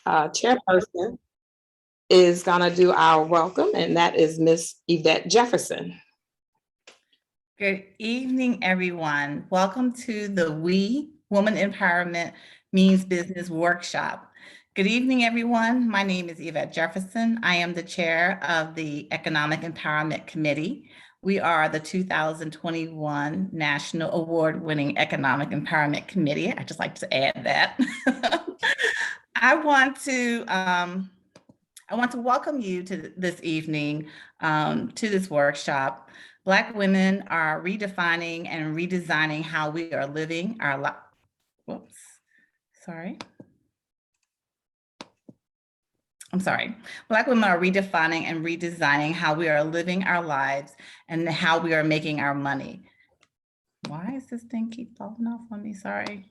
chairperson is going to do our welcome, and that is Miss Yvette Jefferson. Good evening, everyone. Welcome to the We Woman Empowerment Means Business Workshop. Good evening, everyone. My name is Yvette Jefferson. I am the chair of the Economic Empowerment Committee. We are the 2021 National Award-winning Economic Empowerment Committee. I just like to add that. I want to welcome you to this evening, to this workshop. Black women are redefining and redesigning how we are living our lives. Black women are redefining and redesigning how we are living our lives and how we are making our money. Why is this thing keep falling off on me? Sorry.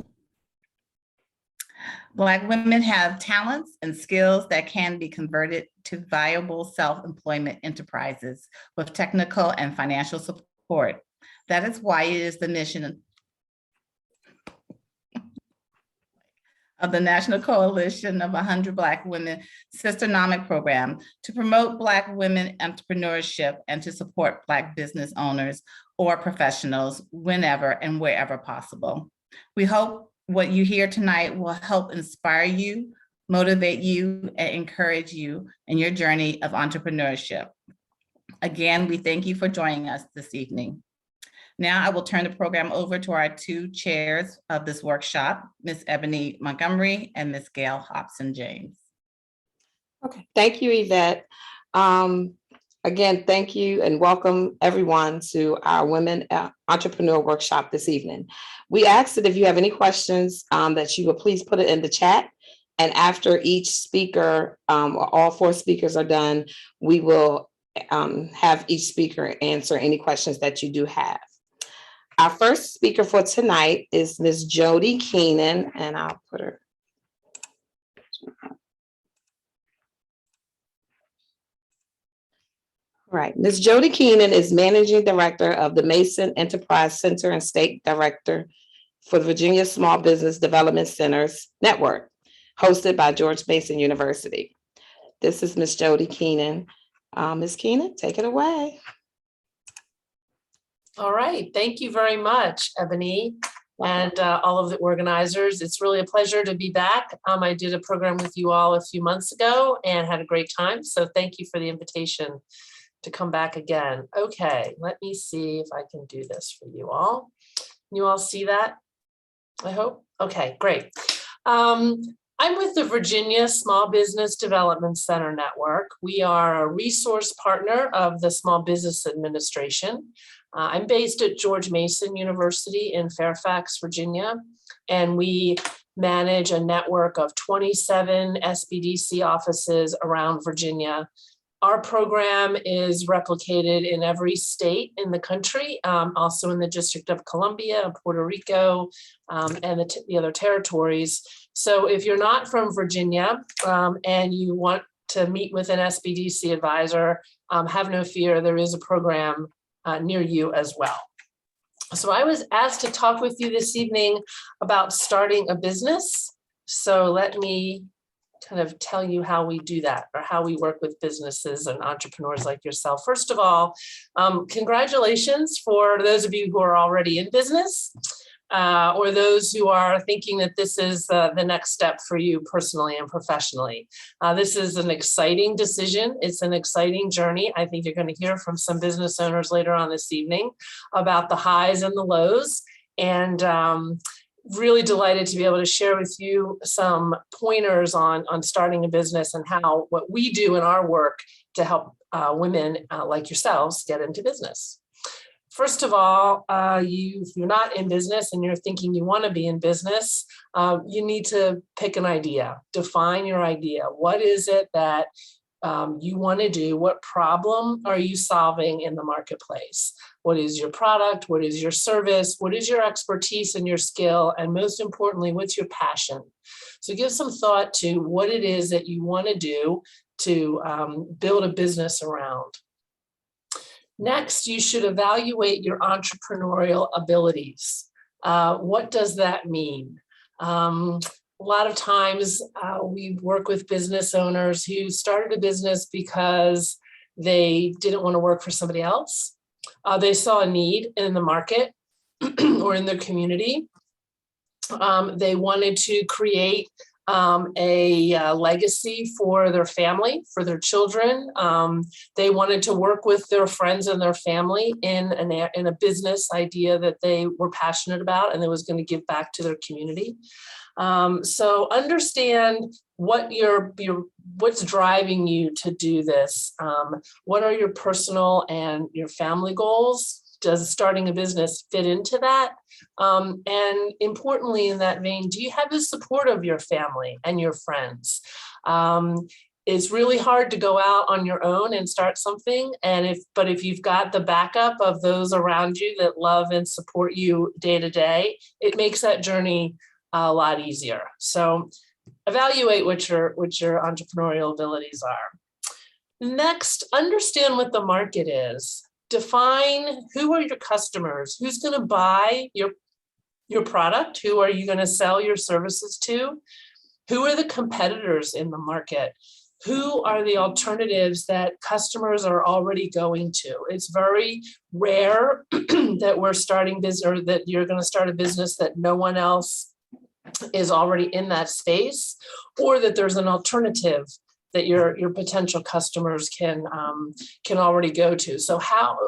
Black women have talents and skills that can be converted to viable self-employment enterprises with technical and financial support. That is why it is the mission of the National Coalition of 100 Black Women Sisternomic Program to promote Black women entrepreneurship and to support Black business owners or professionals whenever and wherever possible. We hope what you hear tonight will help inspire you, motivate you, and encourage you in your journey of entrepreneurship. Again, we thank you for joining us this evening. Now I will turn the program over to our two chairs of this workshop, Ms. Ebony Montgomery and Ms. Gail Hobson-James. Okay, thank you, Yvette. Again, thank you and welcome everyone to our Women Entrepreneur Workshop this evening. We ask that if you have any questions that you will please put it in the chat. And after each speaker, all four speakers are done, we will have each speaker answer any questions that you do have. Our first speaker for tonight is Ms. Jodie Keenan, and I'll put her. Right, Ms. Jodie Keenan is Managing Director of the Mason Enterprise Center and State Director for the Virginia Small Business Development Centers Network, hosted by George Mason University. This is Ms. Jodie Keenan. Ms. Keenan, take it away. All right, thank you very much, Ebony, and all of the organizers. It's really a pleasure to be back. I did a program with you all a few months ago and had a great time, so thank you for the invitation to come back again. Okay, let me see if I can do this for you all. Can you all see that? I hope. Okay, great. I'm with the Virginia Small Business Development Center Network. We are a resource partner of the Small Business Administration. I'm based at George Mason University in Fairfax, Virginia, and we manage a network of 27 SBDC offices around Virginia. Our program is replicated in every state in the country, also in the District of Columbia, Puerto Rico, and the other territories. So if you're not from Virginia and you want to meet with an SBDC advisor, have no fear, there is a program near you as well. So I was asked to talk with you this evening about starting a business. So let me kind of tell you how we do that, or how we work with businesses and entrepreneurs like yourself. First of all, congratulations for those of you who are already in business, or those who are thinking that this is the next step for you personally and professionally. This is an exciting decision. It's an exciting journey. I think you're going to hear from some business owners later on this evening about the highs and the lows. And really delighted to be able to share with you some pointers on starting a business and how what we do in our work to help women like yourselves get into business. First of all, if you're not in business and you're thinking you want to be in business, you need to pick an idea, define your idea. What is it that you want to do? What problem are you solving in the marketplace? What is your product? What is your service? What is your expertise and your skill? And most importantly, what's your passion? So give some thought to what it is that you want to do to build a business around. Next, you should evaluate your entrepreneurial abilities. What does that mean? a lot of times we work with business owners who started a business because they didn't want to work for somebody else. They saw a need in the market or in their community. They wanted to create a legacy for their family, for their children. They wanted to work with their friends and their family in a business idea that they were passionate about and that was going to give back to their community. So understand what what's driving you to do this. What are your personal and your family goals? Does starting a business fit into that? And importantly, in that vein, do you have the support of your family and your friends? It's really hard to go out on your own and start something. But if you've got the backup of those around you that love and support you day to day, it makes that journey a lot easier. So evaluate what your entrepreneurial abilities are. Next, understand what the market is. Define who are your customers, who's going to buy your product, who are you going to sell your services to, who are the competitors in the market, who are the alternatives that customers are already going to. It's very rare that we're starting business or that you're going to start a business that no one else is already in that space, or that there's an alternative that your potential customers can already go to. So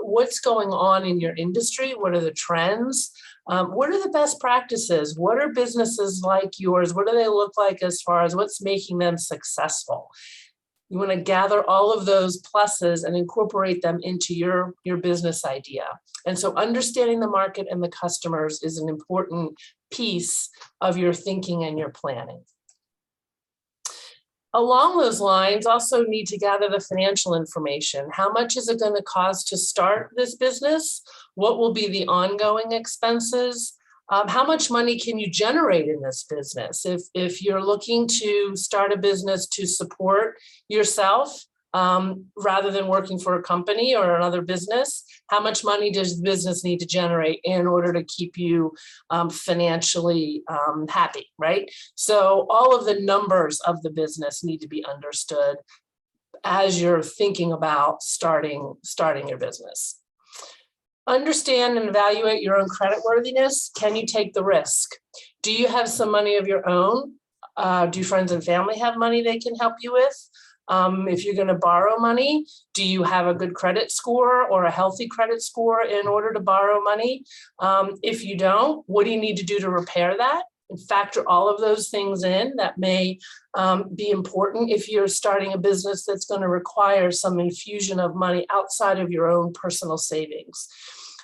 what's going on in your industry? What are the trends? What are the best practices? What are businesses like yours? What do they look like as far as what's making them successful? You want to gather all of those pluses and incorporate them into your business idea. And so understanding the market and the customers is an important piece of your thinking and your planning. Along those lines, also need to gather the financial information. How much is it going to cost to start this business? What will be the ongoing expenses? How much money can you generate in this business? If you're looking to start a business to support yourself, rather than working for a company or another business, how much money does the business need to generate in order to keep you financially happy, right? So all of the numbers of the business need to be understood as you're thinking about starting your business. Understand and evaluate your own creditworthiness. Can you take the risk? Do you have some money of your own? Do friends and family have money they can help you with? If you're going to borrow money, do you have a good credit score or a healthy credit score in order to borrow money? If you don't, what do you need to do to repair that? And factor all of those things in. That may be important if you're starting a business that's going to require some infusion of money outside of your own personal savings.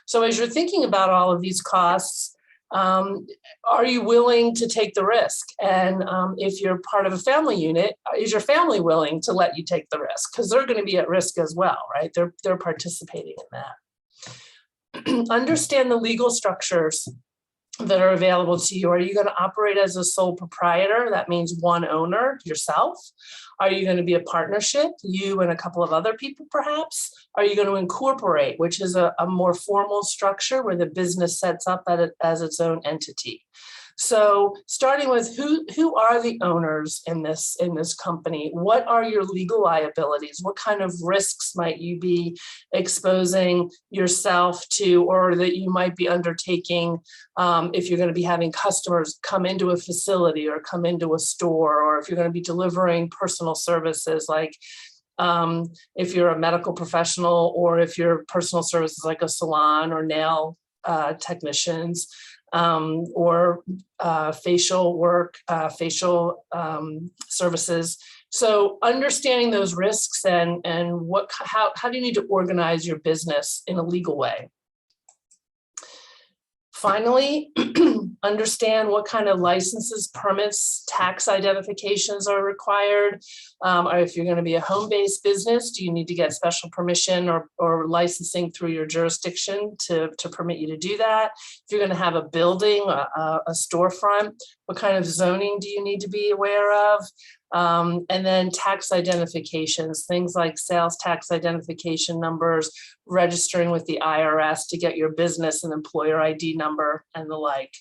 So as you're thinking about all of these costs, are you willing to take the risk? And if you're part of a family unit, is your family willing to let you take the risk? Because they're going to be at risk as well, right? They're participating in that. Understand the legal structures that are available to you. Are you going to operate as a sole proprietor? That means one owner, yourself. Are you going to be a partnership, you and a couple of other people perhaps? Are you going to incorporate, which is a more formal structure where the business sets up as its own entity? So starting with who are the owners in this company? What are your legal liabilities? What kind of risks might you be exposing yourself to, or that you might be undertaking if you're going to be having customers come into a facility or come into a store, or if you're going to be delivering personal services like if you're a medical professional, or if your personal services like a salon or nail technicians. Or facial work, facial services. So understanding those risks and how do you need to organize your business in a legal way? Finally, understand what kind of licenses, permits, tax identifications are required. Or if you're going to be a home-based business, do you need to get special permission or licensing through your jurisdiction to permit you to do that? If you're going to have a building, a storefront, what kind of zoning do you need to be aware of? And then tax identifications, things like sales tax identification numbers, registering with the IRS to get your business and employer ID number and the like.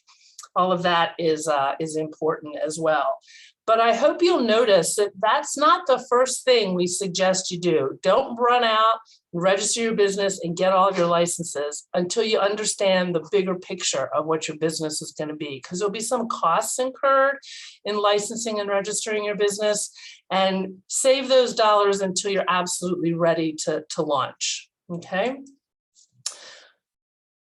all of that is important as well. But I hope you'll notice that that's not the first thing we suggest you do. Don't run out, register your business, and get all of your licenses until you understand the bigger picture of what your business is going to be, because there'll be some costs incurred in licensing and registering your business, and save those dollars until you're absolutely ready to launch. Okay.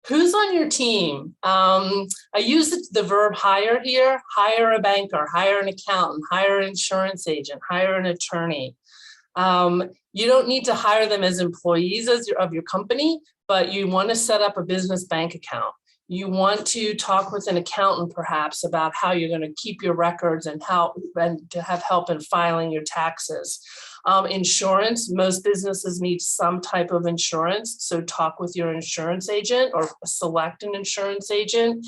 Who's on your team? I use the verb hire here. Hire a banker, hire an accountant, hire an insurance agent, hire an attorney. You don't need to hire them as employees of your company, but you want to set up a business bank account. You want to talk with an accountant perhaps about how you're going to keep your records and to have help in filing your taxes. Insurance, most businesses need some type of insurance. So talk with your insurance agent or select an insurance agent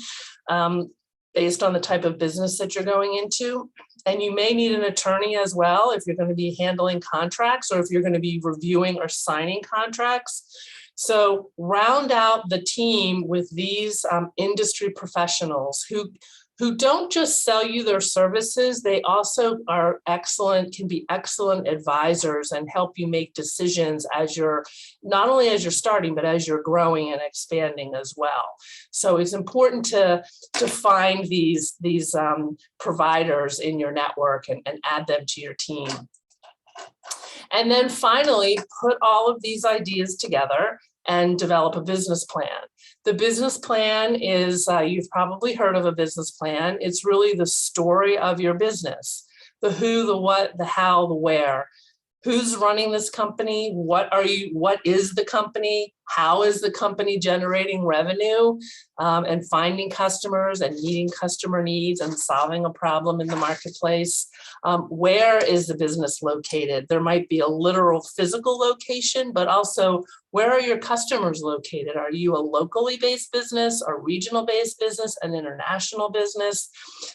based on the type of business that you're going into. And you may need an attorney as well if you're going to be handling contracts or if you're going to be reviewing or signing contracts. So round out the team with these industry professionals who don't just sell you their services, they also are excellent, can be excellent advisors and help you make decisions as you're, not only as you're starting, but as you're growing and expanding as well. So it's important to find these providers in your network and add them to your team. And then finally, put all of these ideas together and develop a business plan. The business plan is, you've probably heard of a business plan. It's really the story of your business, the who, the what, the how, the where. Who's running this company? What is the company? How is the company generating revenue and finding customers and meeting customer needs and solving a problem in the marketplace? Where is the business located? There might be a literal physical location, but also where are your customers located? Are you a locally based business, a regional based business, an international business?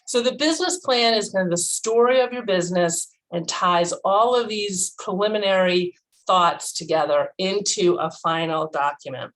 So the business plan is kind of the story of your business and ties all of these preliminary thoughts together into a final document.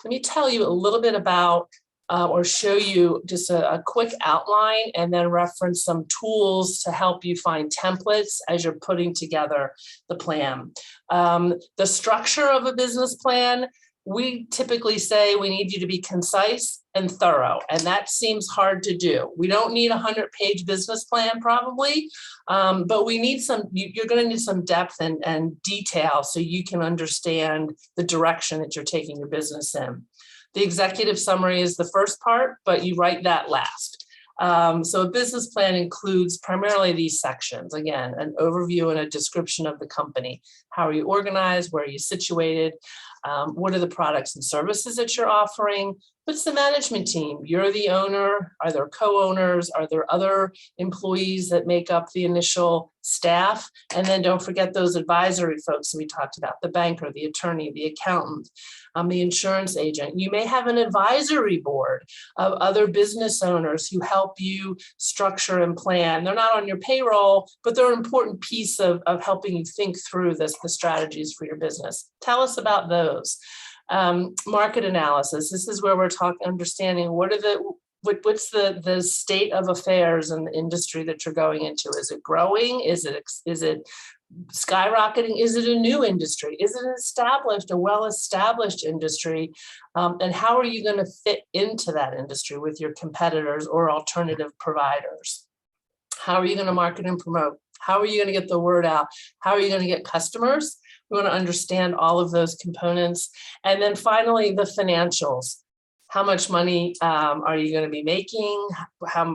Let me tell you a little bit about or show you just a quick outline and then reference some tools to help you find templates as you're putting together the plan. The structure of a business plan, we typically say we need you to be concise and thorough, and that seems hard to do. We don't need a 100-page business plan probably, but we need you're going to need some depth and detail so you can understand the direction that you're taking your business in. The executive summary is the first part, but you write that last. So a business plan includes primarily these sections. Again, an overview and a description of the company. How are you organized? Where are you situated? What are the products and services that you're offering? What's the management team? You're the owner. Are there co-owners? Are there other employees that make up the initial staff? And then don't forget those advisory folks we talked about, the banker, the attorney, the accountant, the insurance agent. You may have an advisory board of other business owners who help you structure and plan. They're not on your payroll, but they're an important piece of helping you think through the strategies for your business. Tell us about those. Market analysis. This is where we're understanding what's the state of affairs in the industry that you're going into. Is it growing? Is it skyrocketing? Is it a new industry? Is it a well-established industry? And how are you going to fit into that industry with your competitors or alternative providers? How are you going to market and promote? How are you going to get the word out? How are you going to get customers? We want to understand all of those components. And then finally, the financials. How much money are you going to be making?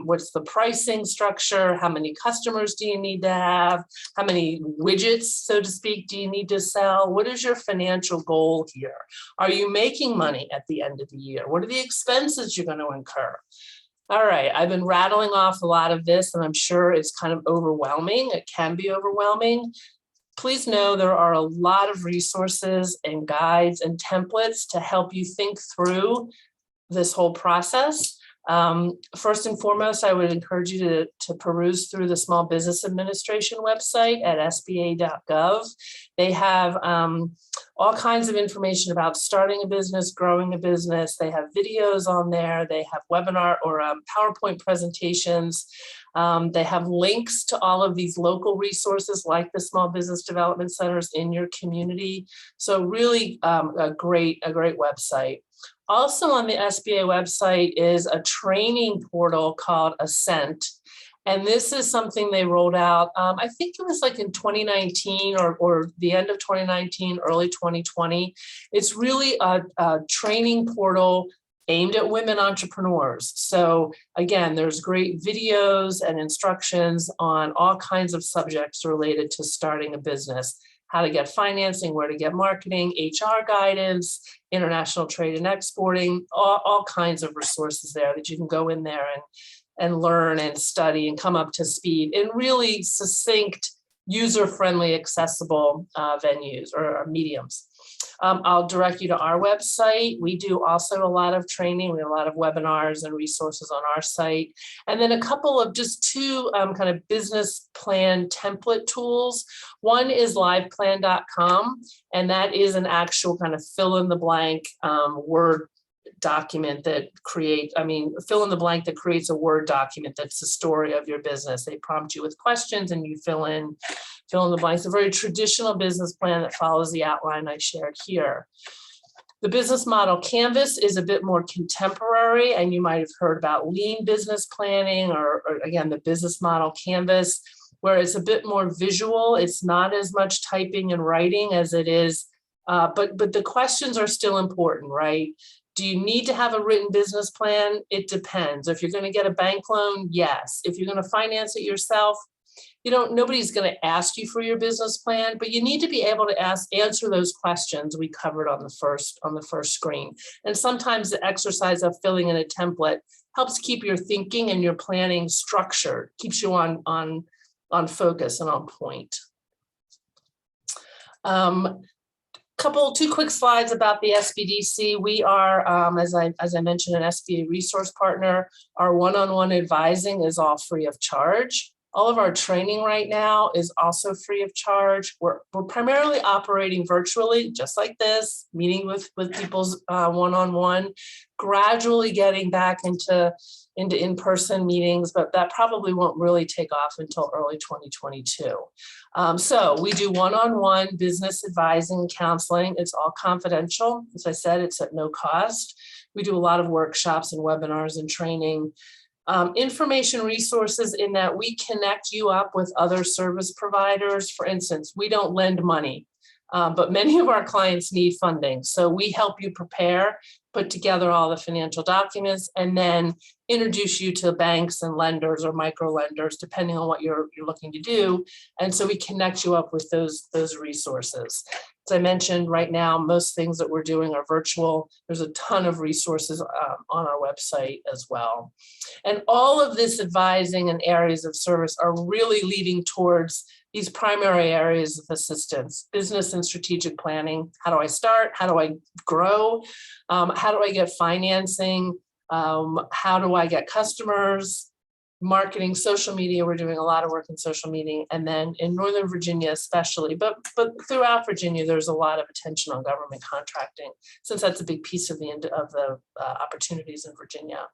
What's the pricing structure? How many customers do you need to have? How many widgets, so to speak, do you need to sell? What is your financial goal here? Are you making money at the end of the year? What are the expenses you're going to incur? All right, I've been rattling off a lot of this, and I'm sure it's kind of overwhelming. It can be overwhelming. Please know there are a lot of resources and guides and templates to help you think through this whole process. First and foremost, I would encourage you to peruse through the Small Business Administration website at sba.gov. They have all kinds of information about starting a business, growing a business. They have videos on there. They have webinar or PowerPoint presentations. They have links to all of these local resources like the Small Business Development Centers in your community. So really a great website. Also on the SBA website is a training portal called Ascent. And this is something they rolled out, I think it was like in 2019 or the end of 2019, early 2020. It's really a training portal aimed at women entrepreneurs. So again, there's great videos and instructions on all kinds of subjects related to starting a business, how to get financing, where to get marketing, HR guidance, international trade and exporting, all kinds of resources there that you can go in there and learn and study and come up to speed in really succinct, user-friendly, accessible venues or mediums. I'll direct you to our website. We do also a lot of training. We have a lot of webinars and resources on our site. And then a couple of just two kind of business plan template tools. One is liveplan.com, and that is an actual kind of fill in the blank Word document that fill in the blank that creates a Word document that's the story of your business. They prompt you with questions and you fill in the blanks. A very traditional business plan that follows the outline I shared here. The business model canvas is a bit more contemporary, and you might have heard about lean business planning or again, the business model canvas, where it's a bit more visual. It's not as much typing and writing as it is, but the questions are still important, right? Do you need to have a written business plan? It depends. If you're going to get a bank loan, yes. If you're going to finance it yourself, nobody's going to ask you for your business plan, but you need to be able to answer those questions we covered on the first screen. And sometimes the exercise of filling in a template helps keep your thinking and your planning structured, keeps you on focus and on point. Two quick slides about the SBDC. We are, as I mentioned, an SBA resource partner. Our one-on-one advising is all free of charge. All of our training right now is also free of charge. We're primarily operating virtually, just like this, meeting with people's one-on-one, gradually getting back into in-person meetings, but that probably won't really take off until early 2022. So we do one-on-one business advising and counseling. It's all confidential. As I said, it's at no cost. We do a lot of workshops and webinars and training. Information resources in that we connect you up with other service providers. For instance, we don't lend money, but many of our clients need funding. So we help you prepare, put together all the financial documents, and then introduce you to banks and lenders or micro lenders, depending on what you're looking to do. And so we connect you up with those resources. As I mentioned, right now, most things that we're doing are virtual. There's a ton of resources on our website as well. And all of this advising and areas of service are really leading towards these primary areas of assistance: business and strategic planning. How do I start? How do I grow? How do I get financing? How do I get customers? Marketing, social media. We're doing a lot of work in social media, and then in Northern Virginia especially, but throughout Virginia, there's a lot of attention on government contracting, since that's a big piece of the opportunities in Virginia.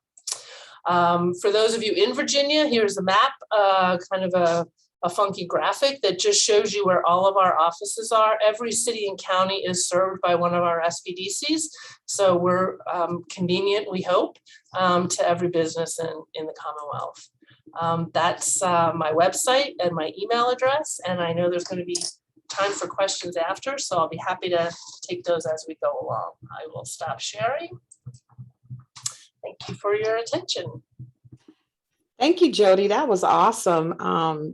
For those of you in Virginia, here's a map, kind of a funky graphic that just shows you where all of our offices are. Every city and county is served by one of our SBDCs. So we're convenient, we hope, to every business in the Commonwealth. That's my website and my email address. And I know there's going to be time for questions after, so I'll be happy to take those as we go along. I will stop sharing. Thank you for your attention. Thank you, Jodie. That was awesome.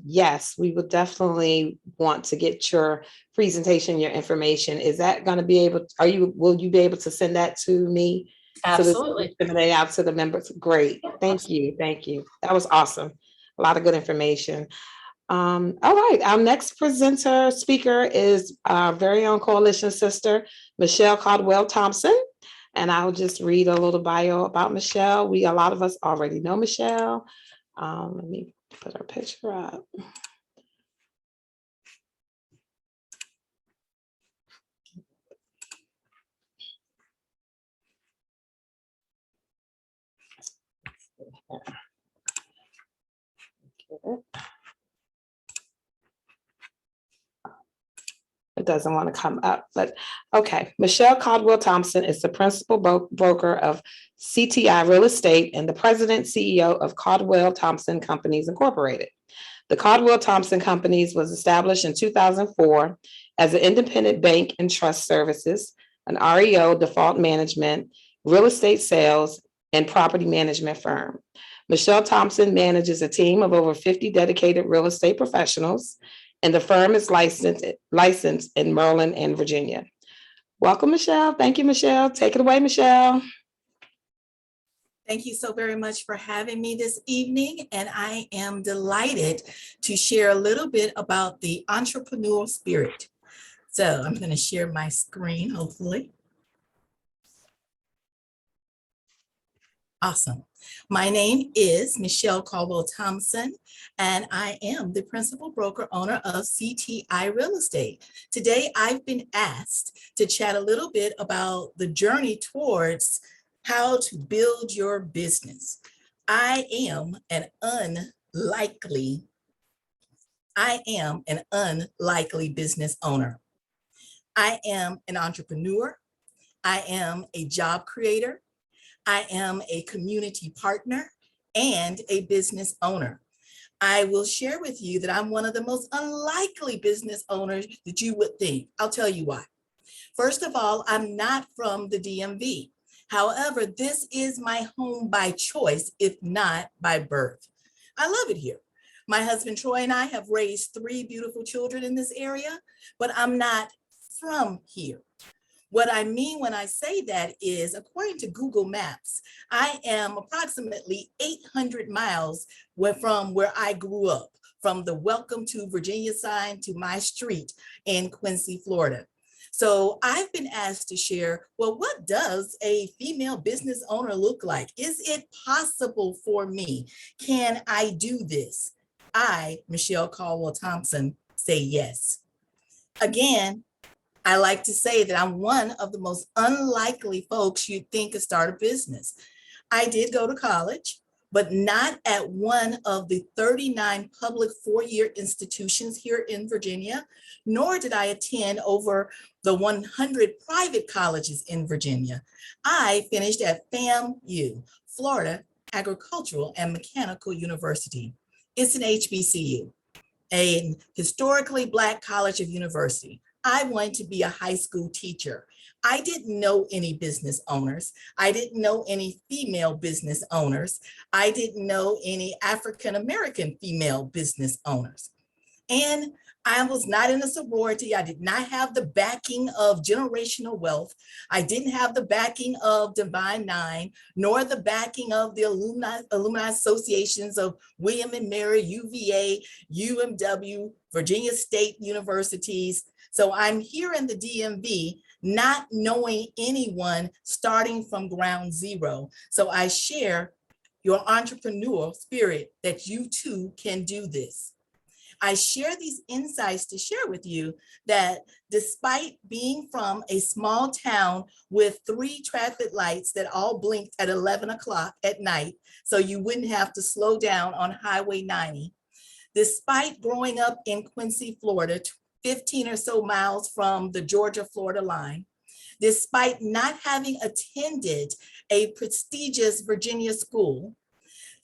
Yes, we would definitely want to get your presentation, your information. Is that going to be able, will you be able to send that to me? Absolutely. So that out to the members. Great. Thank you. Thank you. That was awesome. A lot of good information. All right. Our next speaker is our very own coalition sister, Michelle Caldwell-Thompson. And I'll just read a little bio about Michelle. A lot of us already know Michelle. Let me put her picture up. It doesn't want to come up, but okay. Michelle Caldwell-Thompson is the principal broker of CTI Real Estate and the president CEO of Caldwell-Thompson Companies Incorporated. The Caldwell-Thompson Companies was established in 2004 as an independent bank and trust services, an REO, default management, real estate sales, and property management firm. Michelle Thompson manages a team of over 50 dedicated real estate professionals, and the firm is licensed in Maryland and Virginia. Welcome, Michelle. Thank you, Michelle. Take it away, Michelle. Thank you so very much for having me this evening, and I am delighted to share a little bit about the entrepreneurial spirit. So I'm going to share my screen, hopefully. Awesome. My name is Michelle Caldwell-Thompson, and I am the principal broker owner of CTI Real Estate. Today, I've been asked to chat a little bit about the journey towards how to build your business. I am an unlikely business owner. I am an entrepreneur. I am a job creator. I am a community partner and a business owner. I will share with you that I'm one of the most unlikely business owners that you would think. I'll tell you why. First of all, I'm not from the DMV. However, this is my home by choice, if not by birth. I love it here. My husband Troy and I have raised 3 beautiful children in this area, but I'm not from here. What I mean when I say that is, according to Google Maps, I am approximately 800 miles from where I grew up, from the Welcome to Virginia sign to my street in Quincy, Florida. So I've been asked to share, well, what does a female business owner look like? Is it possible for me? Can I do this? I, Michelle Caldwell-Thompson, say yes. Again, I like to say that I'm one of the most unlikely folks you'd think could start a business. I did go to college, but not at one of the 39 public 4-year institutions here in Virginia, nor did I attend over the 100 private colleges in Virginia. I finished at FAMU, Florida Agricultural and Mechanical University. It's an HBCU, a historically Black college of university. I wanted to be a high school teacher. I didn't know any business owners. I didn't know any female business owners. I didn't know any African-American female business owners. And I was not in a sorority. I did not have the backing of generational wealth. I didn't have the backing of Divine Nine, nor the backing of the alumni associations of William and Mary, UVA, UMW, Virginia State Universities. So I'm here in the DMV, not knowing anyone, starting from ground zero. So I share your entrepreneurial spirit that you too can do this. I share these insights to share with you that despite being from a small town with 3 traffic lights that all blinked at 11 o'clock at night, so you wouldn't have to slow down on Highway 90, despite growing up in Quincy, Florida, 15 or so miles from the Georgia-Florida line, despite not having attended a prestigious Virginia school,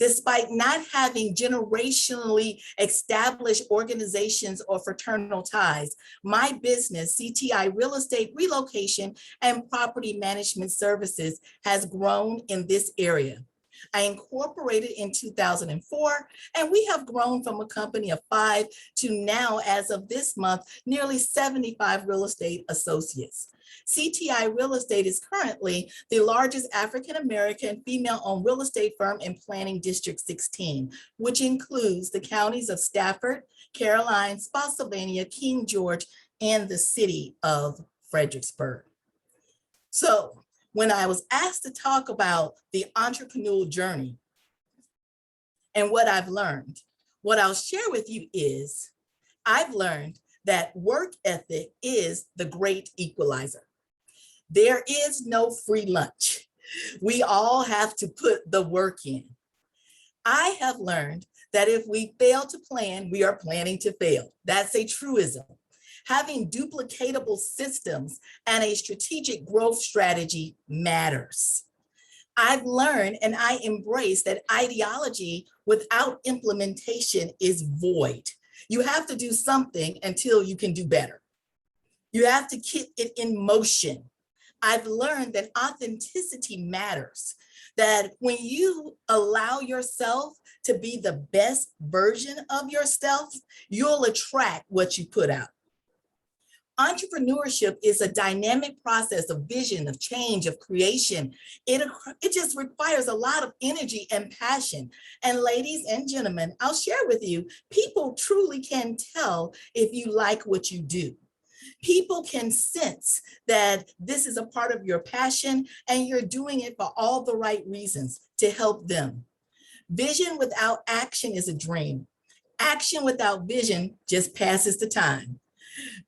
despite not having generationally established organizations or fraternal ties, my business, CTI Real Estate Relocation and Property Management Services, has grown in this area. I incorporated in 2004, and we have grown from a company of 5 to now, as of this month, nearly 75 real estate associates. CTI Real Estate is currently the largest African-American female-owned real estate firm in Planning District 16, which includes the counties of Stafford, Caroline, Spotsylvania, King George, and the city of Fredericksburg. So when I was asked to talk about the entrepreneurial journey and what I've learned, what I'll share with you is I've learned that work ethic is the great equalizer. There is no free lunch. We all have to put the work in. I have learned that if we fail to plan, we are planning to fail. That's a truism. Having duplicatable systems and a strategic growth strategy matters. I've learned and I embrace that ideology without implementation is void. You have to do something until you can do better. You have to keep it in motion. I've learned that authenticity matters, that when you allow yourself to be the best version of yourself, you'll attract what you put out. Entrepreneurship is a dynamic process of vision, of change, of creation. It just requires a lot of energy and passion. And ladies and gentlemen, I'll share with you, people truly can tell if you like what you do. People can sense that this is a part of your passion and you're doing it for all the right reasons to help them. Vision without action is a dream. Action without vision just passes the time.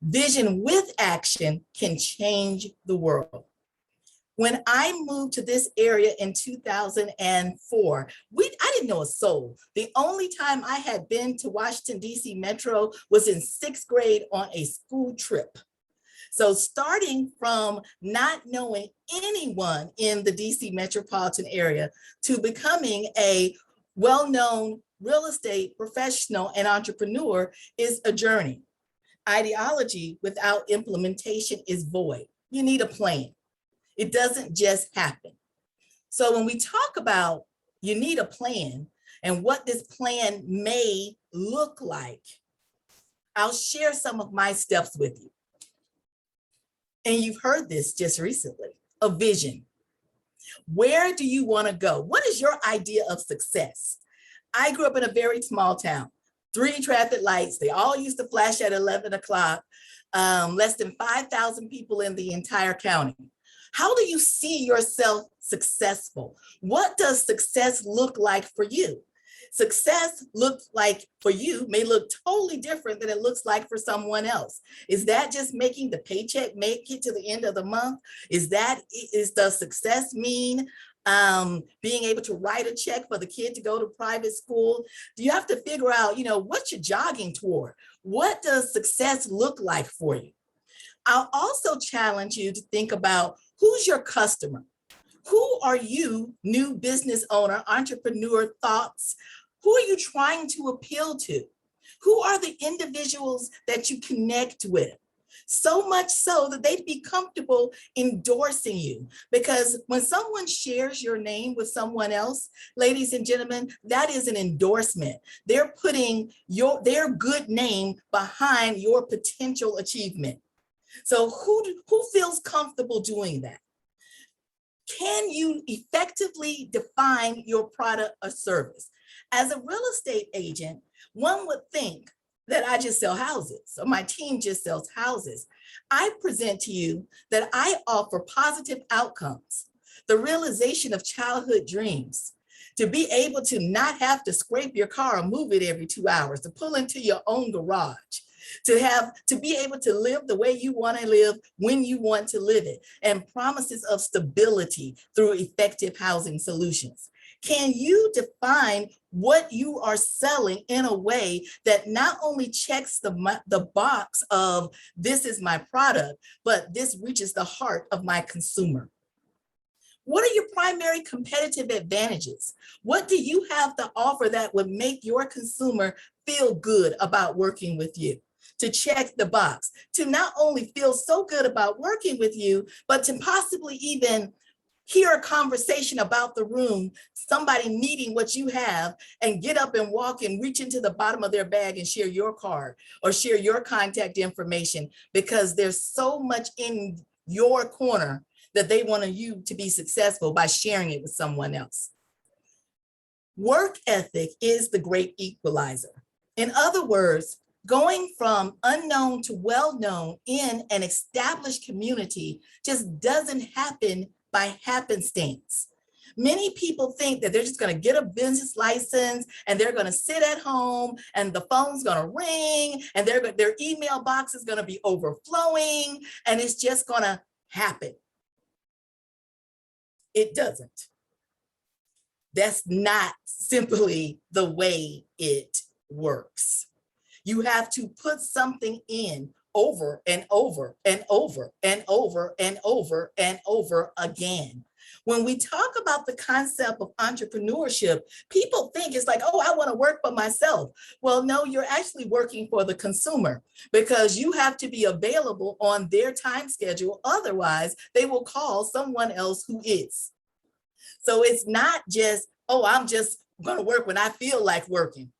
Vision with action can change the world. When I moved to this area in 2004, I didn't know a soul. The only time I had been to Washington, D.C. Metro was in 6th grade on a school trip. So starting from not knowing anyone in the DC metropolitan area to becoming a well-known real estate professional and entrepreneur is a journey. Ideology without implementation is void. You need a plan. It doesn't just happen. So when we talk about you need a plan and what this plan may look like, I'll share some of my steps with you. And you've heard this just recently, a vision. Where do you want to go? What is your idea of success? I grew up in a very small town, 3 traffic lights. They all used to flash at 11 o'clock, less than 5,000 people in the entire county. How do you see yourself successful? What does success look like for you? Success looks like for you may look totally different than it looks like for someone else. Is that just making the paycheck make it to the end of the month? Does success mean being able to write a check for the kid to go to private school? Do you have to figure out, what you're jogging toward? What does success look like for you? I'll also challenge you to think about who's your customer. Who are you, new business owner, entrepreneur thoughts? Who are you trying to appeal to? Who are the individuals that you connect with? So much so that they'd be comfortable endorsing you. Because when someone shares your name with someone else, ladies and gentlemen, that is an endorsement. They're putting their good name behind your potential achievement. So who feels comfortable doing that? Can you effectively define your product or service? As a real estate agent, one would think that I just sell houses or my team just sells houses. I present to you that I offer positive outcomes, the realization of childhood dreams, to be able to not have to scrape your car or move it every 2 hours, to pull into your own garage, to be able to live the way you want to live when you want to live it, and promises of stability through effective housing solutions. Can you define what you are selling in a way that not only checks the box of this is my product, but this reaches the heart of my consumer? What are your primary competitive advantages? What do you have to offer that would make your consumer feel good about working with you? To check the box, to not only feel so good about working with you, but to possibly even hear a conversation about the room, somebody needing what you have, and get up and walk and reach into the bottom of their bag and share your card or share your contact information, because there's so much in your corner that they want you to be successful by sharing it with someone else. Work ethic is the great equalizer. In other words, going from unknown to well-known in an established community just doesn't happen by happenstance. Many people think that they're just going to get a business license and they're going to sit at home and the phone's going to ring and their email box is going to be overflowing and it's just going to happen. It doesn't. That's not simply the way it works. You have to put something in over and over and over and over and over and over again. When we talk about the concept of entrepreneurship, people think it's like, oh, I want to work for myself. Well, no, you're actually working for the consumer because you have to be available on their time schedule. Otherwise, they will call someone else who is. So it's not just, oh, I'm just going to work when I feel like working.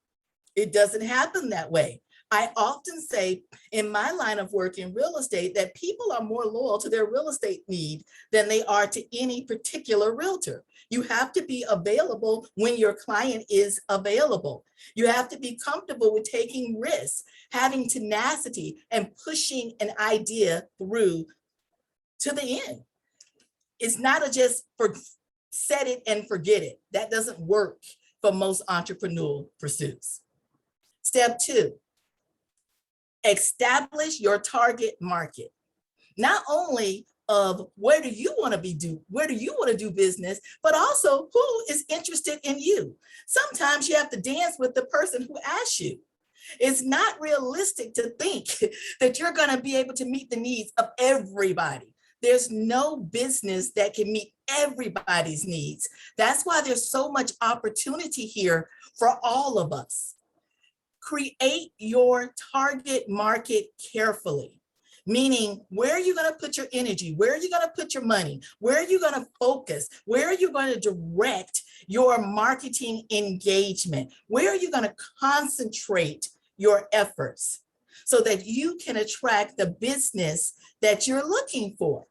It doesn't happen that way. I often say in my line of work in real estate that people are more loyal to their real estate need than they are to any particular realtor. You have to be available when your client is available. You have to be comfortable with taking risks, having tenacity, and pushing an idea through to the end. It's not just for set it and forget it. That doesn't work for most entrepreneurial pursuits. Step 2. Establish your target market. Not only of where do you want to do business, but also who is interested in you. Sometimes you have to dance with the person who asks you. It's not realistic to think that you're going to be able to meet the needs of everybody. There's no business that can meet everybody's needs. That's why there's so much opportunity here for all of us. Create your target market carefully, meaning where are you going to put your energy? Where are you going to put your money? Where are you going to focus? Where are you going to direct your marketing engagement? Where are you going to concentrate your efforts so that you can attract the business that you're looking for?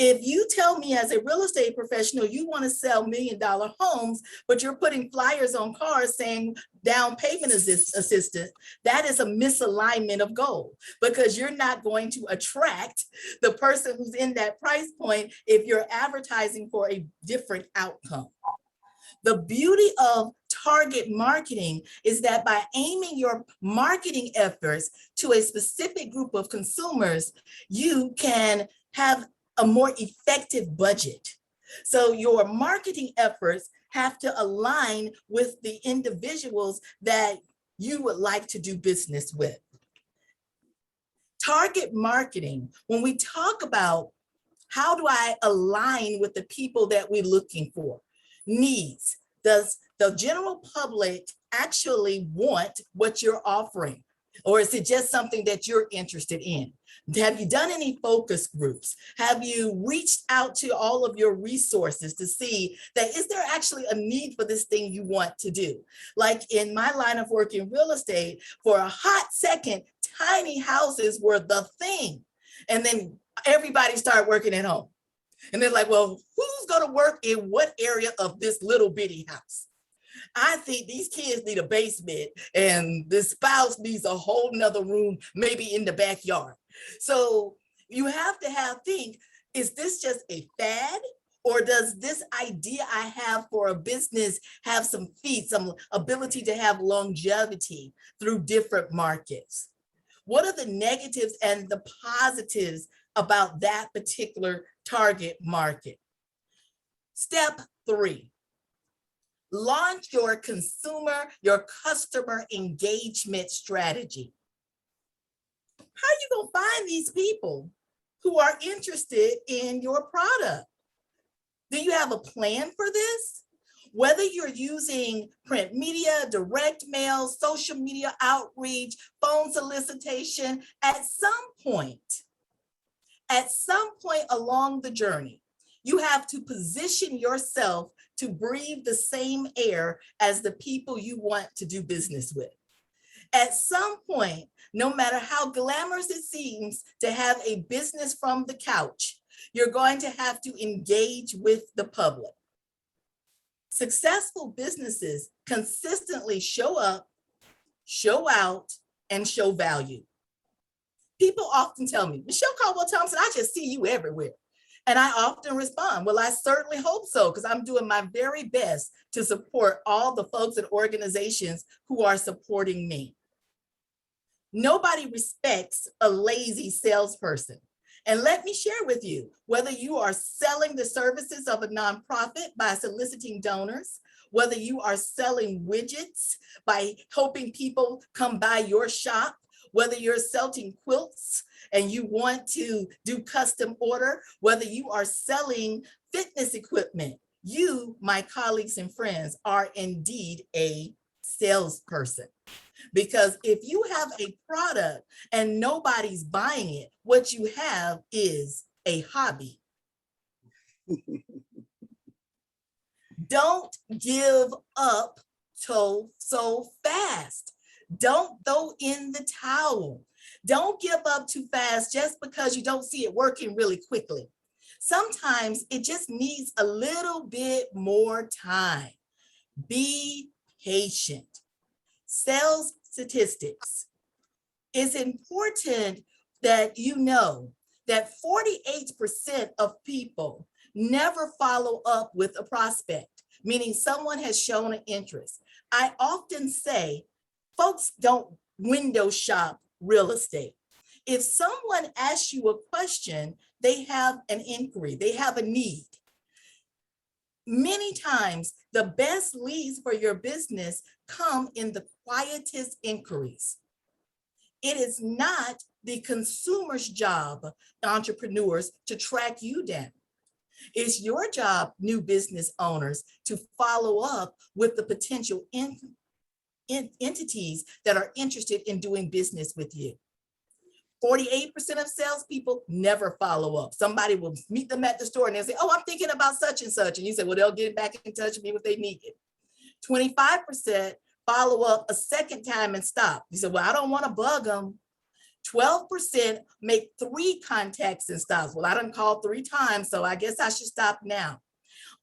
If you tell me as a real estate professional, you want to sell $1 million homes, but you're putting flyers on cars saying down payment assistance, that is a misalignment of goal because you're not going to attract the person who's in that price point if you're advertising for a different outcome. The beauty of target marketing is that by aiming your marketing efforts to a specific group of consumers, you can have a more effective budget. So your marketing efforts have to align with the individuals that you would like to do business with. Target marketing, when we talk about how do I align with the people that we're looking for? Needs. Does the general public actually want what you're offering? Or is it just something that you're interested in? Have you done any focus groups? Have you reached out to all of your resources to see that is there actually a need for this thing you want to do? Like in my line of work in real estate, for a hot second, tiny houses were the thing. And then everybody started working at home. And they're like, well, who's going to work in what area of this little bitty house? I think these kids need a basement and the spouse needs a whole nother room, maybe in the backyard. So you have to think, is this just a fad? Or does this idea I have for a business have some feet, some ability to have longevity through different markets? What are the negatives and the positives about that particular target market? Step 3. Launch your customer engagement strategy. How are you going to find these people who are interested in your product? Do you have a plan for this? Whether you're using print media, direct mail, social media outreach, phone solicitation, at some point along the journey, you have to position yourself to breathe the same air as the people you want to do business with. At some point, no matter how glamorous it seems to have a business from the couch, you're going to have to engage with the public. Successful businesses consistently show up, show out, and show value. People often tell me, Michelle Caldwell-Thompson, I just see you everywhere. And I often respond, well, I certainly hope so, because I'm doing my very best to support all the folks and organizations who are supporting me. Nobody respects a lazy salesperson. And let me share with you, whether you are selling the services of a nonprofit by soliciting donors, whether you are selling widgets by helping people come by your shop, whether you're selling quilts and you want to do custom order, whether you are selling fitness equipment, you, my colleagues and friends, are indeed a salesperson. Because if you have a product and nobody's buying it, what you have is a hobby. Don't give up so fast. Don't throw in the towel. Don't give up too fast just because you don't see it working really quickly. Sometimes it just needs a little bit more time. Be patient. Sales statistics. It's important that you know that 48% of people never follow up with a prospect, meaning someone has shown an interest. I often say, folks don't window shop real estate. If someone asks you a question, they have an inquiry, they have a need. Many times, the best leads for your business come in the quietest inquiries. It is not the consumer's job, entrepreneurs, to track you down. It's your job, new business owners, to follow up with the potential entities that are interested in doing business with you. 48% of salespeople never follow up. Somebody will meet them at the store and they'll say, oh, I'm thinking about such and such. And you say, well, they'll get back in touch with me if they need it. 25% follow up a second time and stop. You say, well, I don't want to bug them. 12% make 3 contacts and stops. Well, I done called 3 times, so I guess I should stop now.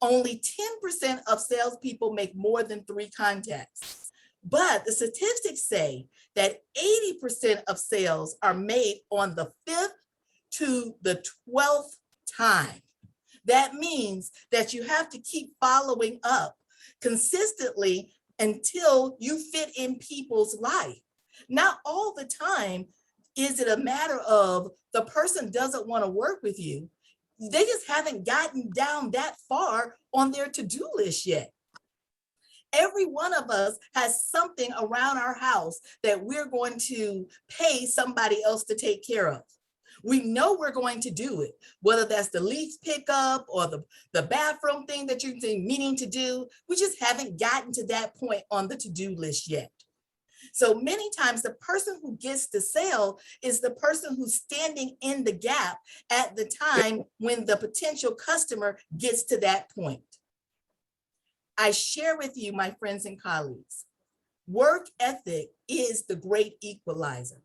Only 10% of salespeople make more than 3 contacts. But the statistics say that 80% of sales are made on the 5th to the 12th time. That means that you have to keep following up consistently until you fit in people's life. Not all the time is it a matter of the person doesn't want to work with you. They just haven't gotten down that far on their to-do list yet. Every one of us has something around our house that we're going to pay somebody else to take care of. We know we're going to do it, whether that's the leaf pickup or the bathroom thing that you're meaning to do. We just haven't gotten to that point on the to-do list yet. So many times the person who gets the sale is the person who's standing in the gap at the time when the potential customer gets to that point. I share with you, my friends and colleagues, work ethic is the great equalizer.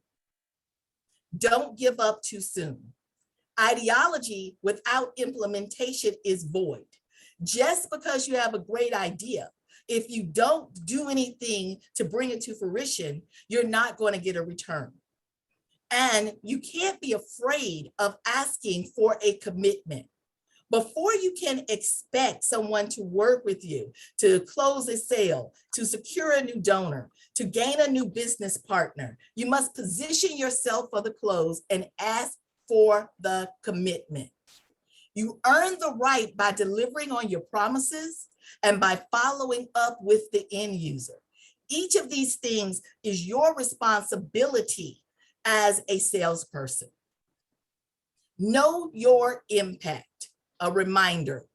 Don't give up too soon. Ideology without implementation is void. Just because you have a great idea, if you don't do anything to bring it to fruition, you're not going to get a return. And you can't be afraid of asking for a commitment. Before you can expect someone to work with you, to close a sale, to secure a new donor, to gain a new business partner, you must position yourself for the close and ask for the commitment. You earn the right by delivering on your promises and by following up with the end user. Each of these things is your responsibility as a salesperson. Know your impact. A reminder.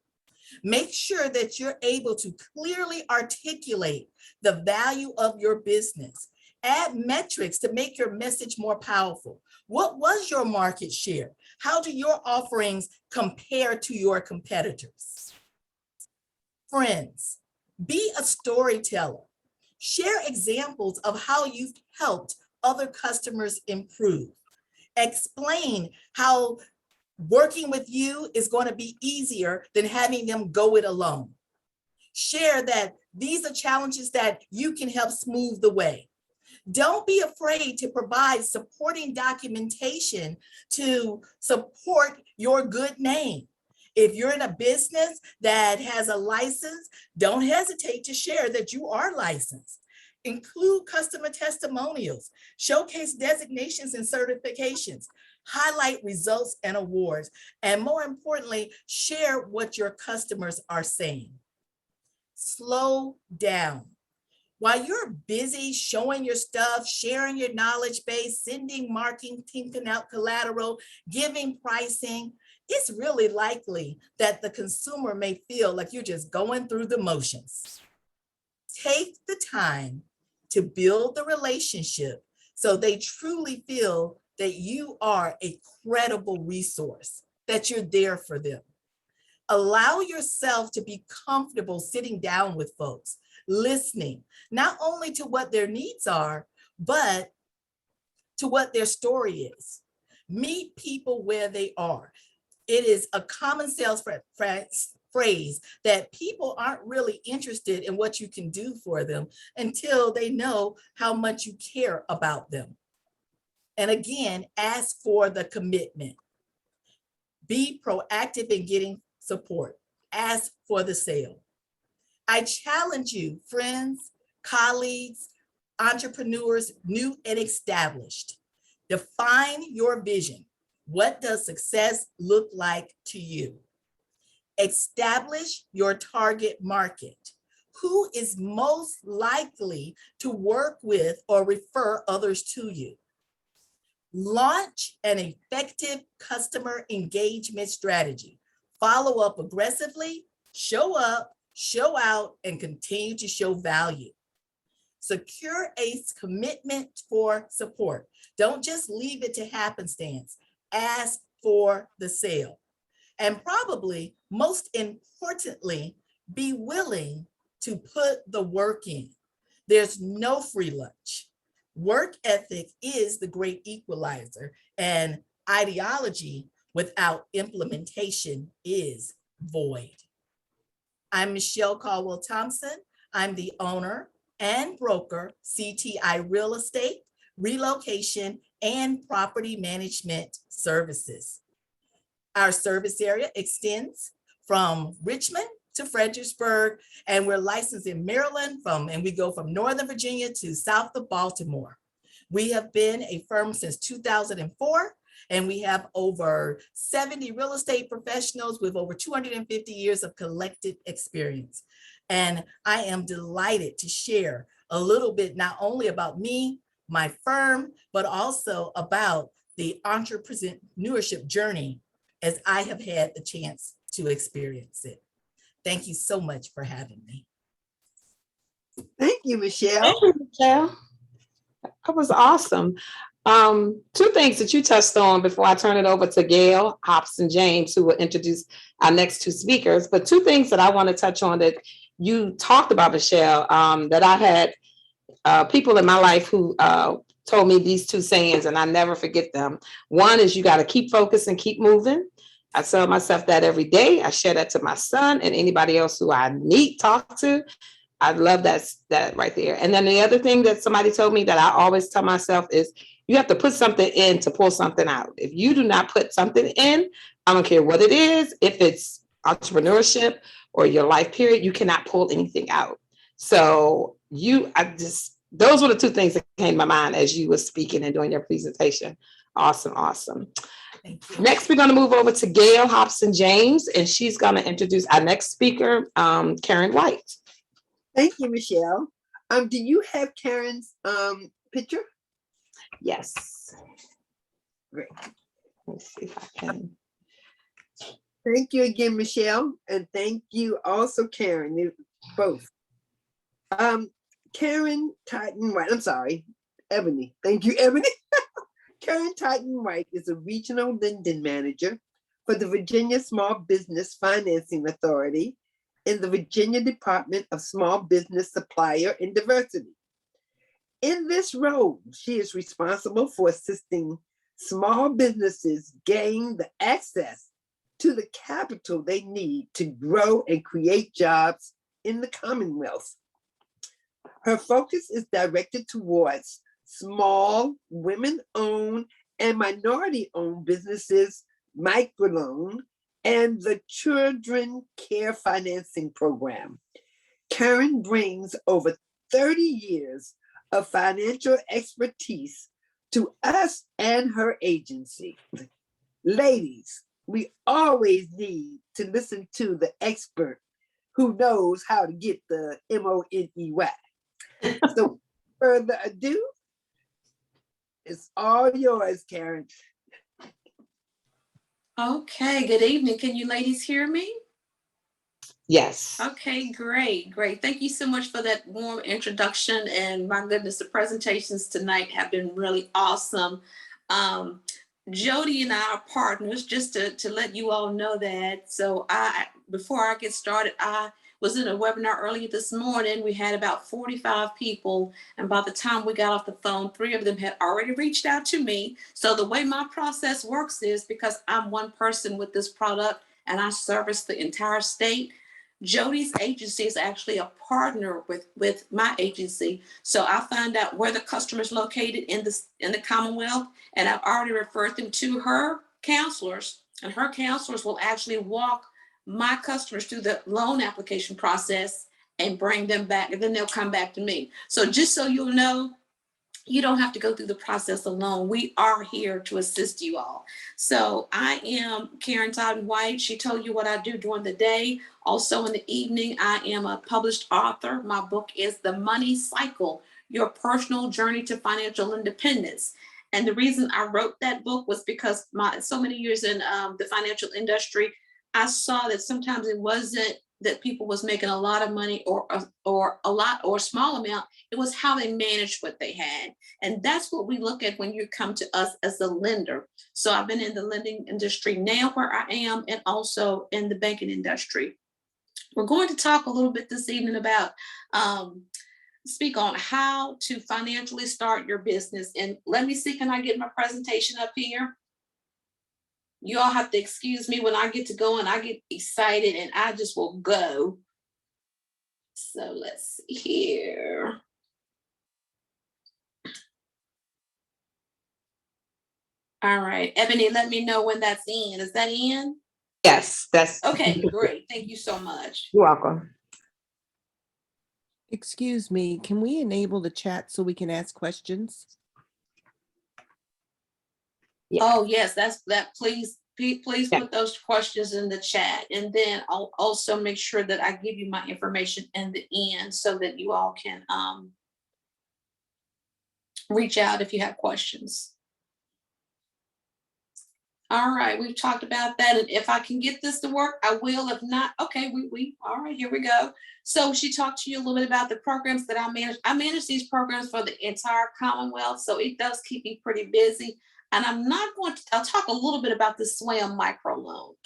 Make sure that you're able to clearly articulate the value of your business. Add metrics to make your message more powerful. What was your market share? How do your offerings compare to your competitors? Friends, be a storyteller. Share examples of how you've helped other customers improve. Explain how working with you is going to be easier than having them go it alone. Share that these are challenges that you can help smooth the way. Don't be afraid to provide supporting documentation to support your good name. If you're in a business that has a license, don't hesitate to share that you are licensed. Include customer testimonials, showcase designations and certifications, highlight results and awards, and more importantly, share what your customers are saying. Slow down. While you're busy showing your stuff, sharing your knowledge base, sending marketing, tinking out collateral, giving pricing, it's really likely that the consumer may feel like you're just going through the motions. Take the time to build the relationship so they truly feel that you are a credible resource, that you're there for them. Allow yourself to be comfortable sitting down with folks, listening, not only to what their needs are, but to what their story is. Meet people where they are. It is a common sales phrase that people aren't really interested in what you can do for them until they know how much you care about them. And again, ask for the commitment. Be proactive in getting support. Ask for the sale. I challenge you, friends, colleagues, entrepreneurs, new and established. Define your vision. What does success look like to you? Establish your target market. Who is most likely to work with or refer others to you? Launch an effective customer engagement strategy. Follow up aggressively, show up, show out, and continue to show value. Secure a commitment for support. Don't just leave it to happenstance. Ask for the sale. And probably most importantly, be willing to put the work in. There's no free lunch. Work ethic is the great equalizer, and ideology without implementation is void. I'm Michelle Caldwell-Thompson. I'm the owner and broker, CTI Real Estate, Relocation, and Property Management Services. Our service area extends from Richmond to Fredericksburg, and we're licensed in Maryland and we go from Northern Virginia to south of Baltimore. We have been a firm since 2004, and we have over 70 real estate professionals with over 250 years of collective experience. And I am delighted to share a little bit, not only about me, my firm, but also about the entrepreneurship journey as I have had the chance to experience it. Thank you so much for having me. Thank you, Michelle. Thank you, Michelle. That was awesome. Two things that you touched on before I turn it over to Gail Hobson-James, who will introduce our next two speakers. But two things that I want to touch on that you talked about, Michelle, that I had people in my life who told me these two sayings, and I never forget them. One is you got to keep focused and keep moving. I tell myself that every day. I share that to my son and anybody else who I talk to. I love that right there. And then the other thing that somebody told me that I always tell myself is you have to put something in to pull something out. If you do not put something in, I don't care what it is, if it's entrepreneurship or your life period, you cannot pull anything out. So those were the two things that came to my mind as you were speaking and doing your presentation. Awesome, awesome. Next, we're going to move over to Gail Hobson-James, and she's going to introduce our next speaker, Karen White. Thank you, Michelle. Do you have Karen's picture? Yes. Great. Let me see if I can. Thank you again, Michelle, and thank you also, Karen, you both. Karen Titan White, I'm sorry, Ebony. Thank you, Ebony. Karen Titan White is a regional lending manager for the Virginia Small Business Financing Authority in the Virginia Department of Small Business Supplier and Diversity. In this role, she is responsible for assisting small businesses gain the access to the capital they need to grow and create jobs in the Commonwealth. Her focus is directed towards small, women-owned, and minority-owned businesses, microloan, and the Children Care Financing Program. Karen brings over 30 years of financial expertise to us and her agency. Ladies, we always need to listen to the expert who knows how to get the MONEY. So further ado, it's all yours, Karen. Okay, good evening. Can you ladies hear me? Yes. Okay, great. Thank you so much for that warm introduction. And my goodness, the presentations tonight have been really awesome. Jodie and I are partners, just to let you all know that. So before I get started, I was in a webinar earlier this morning. We had about 45 people. And by the time we got off the phone, 3 of them had already reached out to me. So the way my process works is, because I'm one person with this product and I service the entire state, Jodie's agency is actually a partner with my agency. So I find out where the customer is located in the Commonwealth, and I've already referred them to her counselors, and her counselors will actually walk my customers through the loan application process and bring them back, and then they'll come back to me. So just so you'll know, you don't have to go through the process alone. We are here to assist you all. So I am Karen Todd White. She told you what I do during the day. Also in the evening, I am a published author. My book is The Money Cycle, Your Personal Journey to Financial Independence. And the reason I wrote that book was because so many years in the financial industry, I saw that sometimes it wasn't that people was making a lot of money or a lot or a small amount. It was how they managed what they had. And that's what we look at when you come to us as a lender. So I've been in the lending industry now where I am, and also in the banking industry. We're going to talk a little bit this evening about speak on how to financially start your business. And let me see, can I get my presentation up here? You all have to excuse me when I get to go and I get excited and I just will go. So let's see here. All right, Ebony, let me know when that's in. Is that in? Yes, that's Okay, great. Thank you so much. You're welcome. Excuse me, can we enable the chat so we can ask questions? Yeah. Oh, yes, that. Please Yeah. put those questions in the chat. And then I'll also make sure that I give you my information in the end so that you all can reach out if you have questions. All right, we've talked about that. And if I can get this to work, I will. If not, okay, all right, here we go. So she talked to you a little bit about the programs that I manage. I manage these programs for the entire Commonwealth, so it does keep me pretty busy. And I'll talk a little bit about the SWAM microloan.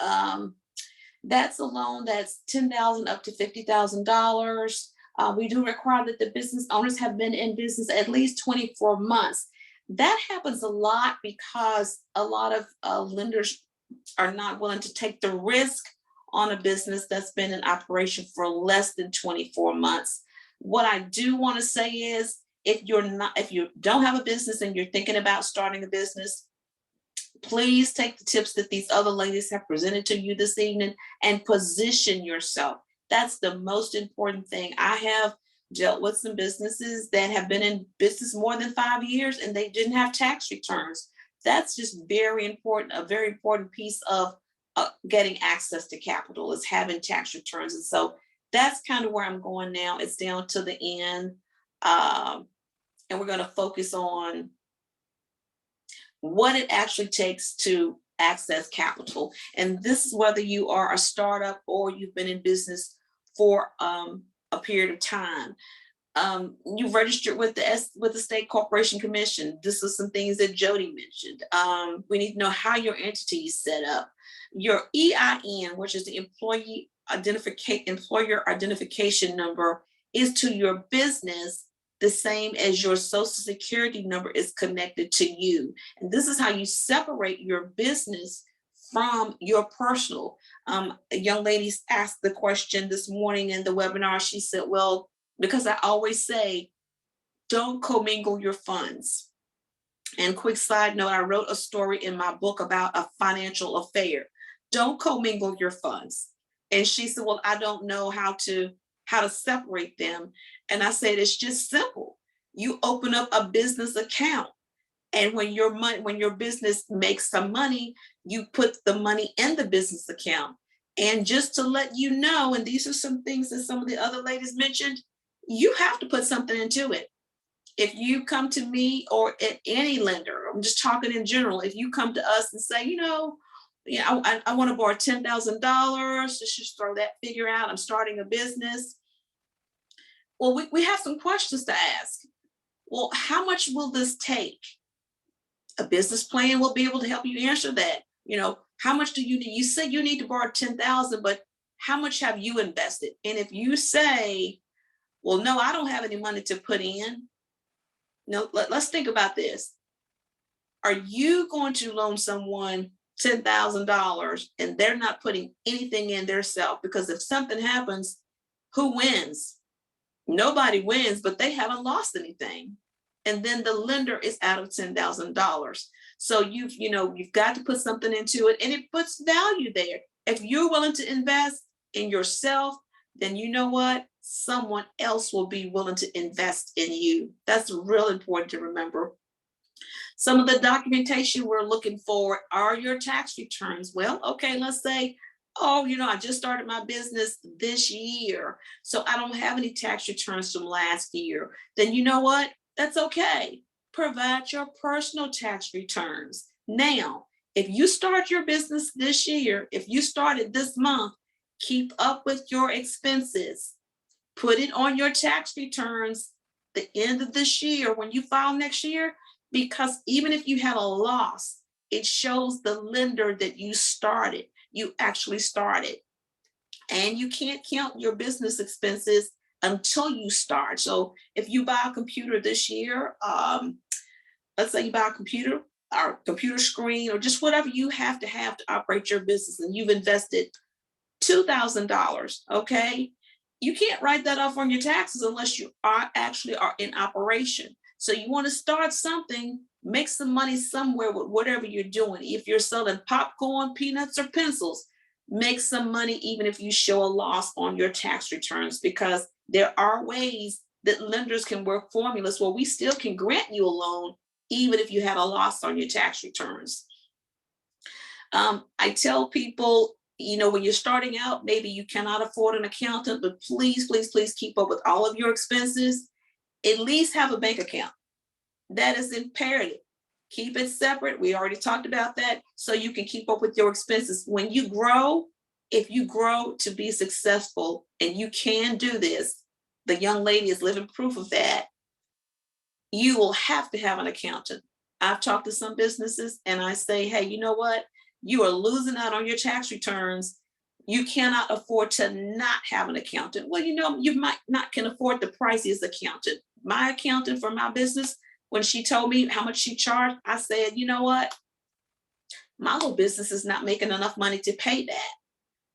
That's a loan that's $10,000 up to $50,000. We do require that the business owners have been in business at least 24 months. That happens a lot because a lot of lenders are not willing to take the risk on a business that's been in operation for less than 24 months. What I do want to say is, if you don't have a business and you're thinking about starting a business, please take the tips that these other ladies have presented to you this evening and position yourself. That's the most important thing. I have dealt with some businesses that have been in business more than 5 years and they didn't have tax returns. That's just very important. A very important piece of getting access to capital is having tax returns. And so that's kind of where I'm going now. It's down to the end. And we're going to focus on what it actually takes to access capital. And this is whether you are a startup or you've been in business for a period of time. You've registered with the State Corporation Commission. This is some things that Jodie mentioned. We need to know how your entity is set up. Your EIN, which is the employer identification number, is to your business the same as your Social Security number is connected to you. And this is how you separate your business from your personal. A young lady asked the question this morning in the webinar. She said, well, because I always say, don't commingle your funds. And quick side note, I wrote a story in my book about a financial affair. don't commingle your funds. And she said, well, I don't know how to separate them. And I said, it's just simple. You open up a business account. And when your business makes some money, you put the money in the business account. And just to let you know, and these are some things that some of the other ladies mentioned, you have to put something into it. If you come to me or at any lender, I'm just talking in general, if you come to us and say, I want to borrow $10,000, let's just throw that figure out, I'm starting a business. Well, we have some questions to ask. Well, how much will this take? A business plan will be able to help you answer that. How much do you need? You said you need to borrow 10,000, but how much have you invested? And if you say, well, no, I don't have any money to put in. No, let's think about this. Are you going to loan someone $10,000 and they're not putting anything in themselves? Because if something happens, who wins? Nobody wins, but they haven't lost anything. And then the lender is out of $10,000. So you've got to put something into it, and it puts value there. If you're willing to invest in yourself, then you know what? Someone else will be willing to invest in you. That's real important to remember. Some of the documentation we're looking for are your tax returns. Well, okay, let's say, I just started my business this year, so I don't have any tax returns from last year. Then you know what? That's okay. Provide your personal tax returns. Now, if you start your business this year, if you started this month, keep up with your expenses. Put it on your tax returns the end of this year when you file next year, because even if you had a loss, it shows the lender that you actually started. And you can't count your business expenses until you start. So if you buy a computer this year, let's say you buy a computer or computer screen or just whatever you have to operate your business, and you've invested $2,000, okay? You can't write that off on your taxes unless you are in operation. So you want to start something, make some money somewhere with whatever you're doing. If you're selling popcorn, peanuts, or pencils, make some money even if you show a loss on your tax returns, because there are ways that lenders can work formulas where we still can grant you a loan even if you had a loss on your tax returns. I tell people, when you're starting out, maybe you cannot afford an accountant, but please, please, please keep up with all of your expenses. At least have a bank account. That is imperative. Keep it separate. We already talked about that. So you can keep up with your expenses. When you grow, if you grow to be successful, and you can do this, the young lady is living proof of that, you will have to have an accountant. I've talked to some businesses and I say, hey, you know what? You are losing out on your tax returns. You cannot afford to not have an accountant. Well, you might not can afford the priciest accountant. My accountant for my business, when she told me how much she charged, I said, you know what? My little business is not making enough money to pay that.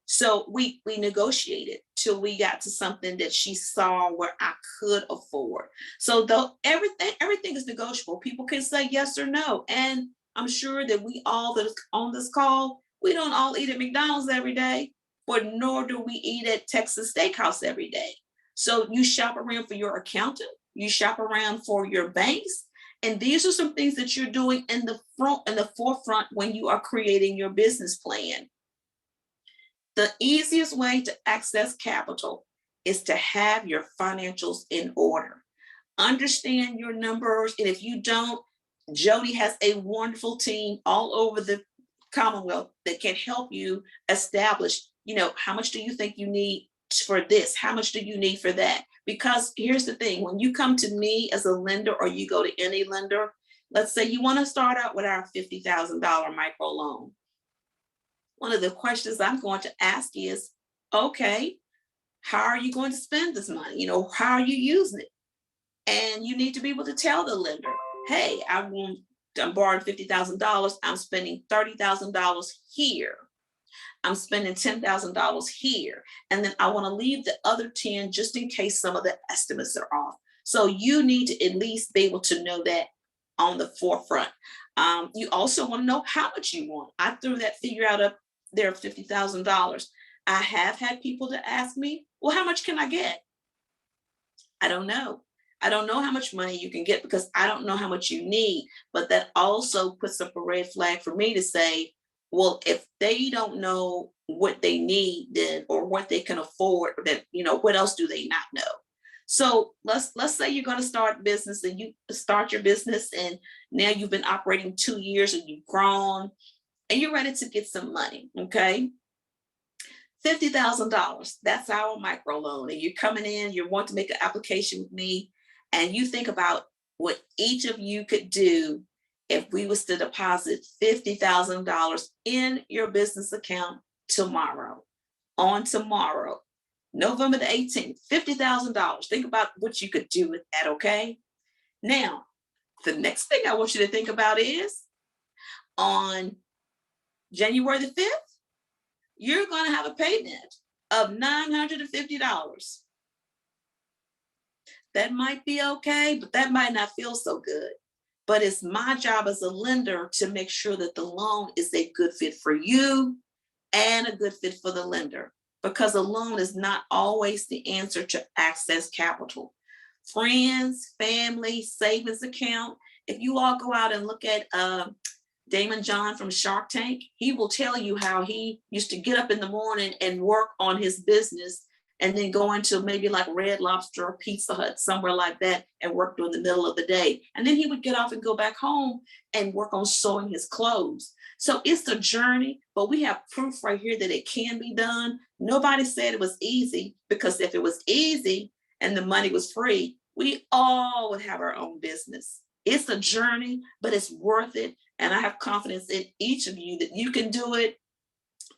So we negotiated till we got to something that she saw where I could afford. So though everything is negotiable. People can say yes or no. And I'm sure that we all that on this call, we don't all eat at McDonald's every day, but nor do we eat at Texas Steakhouse every day. So you shop around for your accountant, you shop around for your banks. And these are some things that you're doing in the forefront when you are creating your business plan. The easiest way to access capital is to have your financials in order. Understand your numbers. And if you don't, Jodie has a wonderful team all over the Commonwealth that can help you establish, how much do you think you need for this? How much do you need for that? Because here's the thing, when you come to me as a lender or you go to any lender, let's say you want to start out with our $50,000 micro loan. One of the questions I'm going to ask is, okay, how are you going to spend this money? How are you using it? And you need to be able to tell the lender, hey, I'm borrowing $50,000. I'm spending $30,000 here. I'm spending $10,000 here. And then I want to leave the other 10 just in case some of the estimates are off. So you need to at least be able to know that on the forefront. You also want to know how much you want. I threw that figure out their $50,000. I have had people to ask me, well, how much can I get? I don't know. I don't know how much money you can get because I don't know how much you need. But that also puts up a red flag for me to say, well, if they don't know what they need, then or what they can afford, then what else do they not know? So let's say you're going to start business and you start your business and now you've been operating 2 years and you've grown and you're ready to get some money. Okay. $50,000, that's our micro loan. And you're coming in, you want to make an application with me, and you think about what each of you could do if we was to deposit $50,000 in your business account tomorrow, November the 18th, $50,000. Think about what you could do with that, okay? Now, the next thing I want you to think about is on January the 5th, you're going to have a payment of $950. That might be okay, but that might not feel so good. But it's my job as a lender to make sure that the loan is a good fit for you and a good fit for the lender, because a loan is not always the answer to access capital. Friends, family, savings account. If you all go out and look at Damon John from Shark Tank, he will tell you how he used to get up in the morning and work on his business and then go into maybe like Red Lobster or Pizza Hut, somewhere like that, and work during the middle of the day. And then he would get off and go back home and work on sewing his clothes. So it's a journey, but we have proof right here that it can be done. Nobody said it was easy, because if it was easy and the money was free, we all would have our own business. It's a journey, but it's worth it. And I have confidence in each of you that you can do it.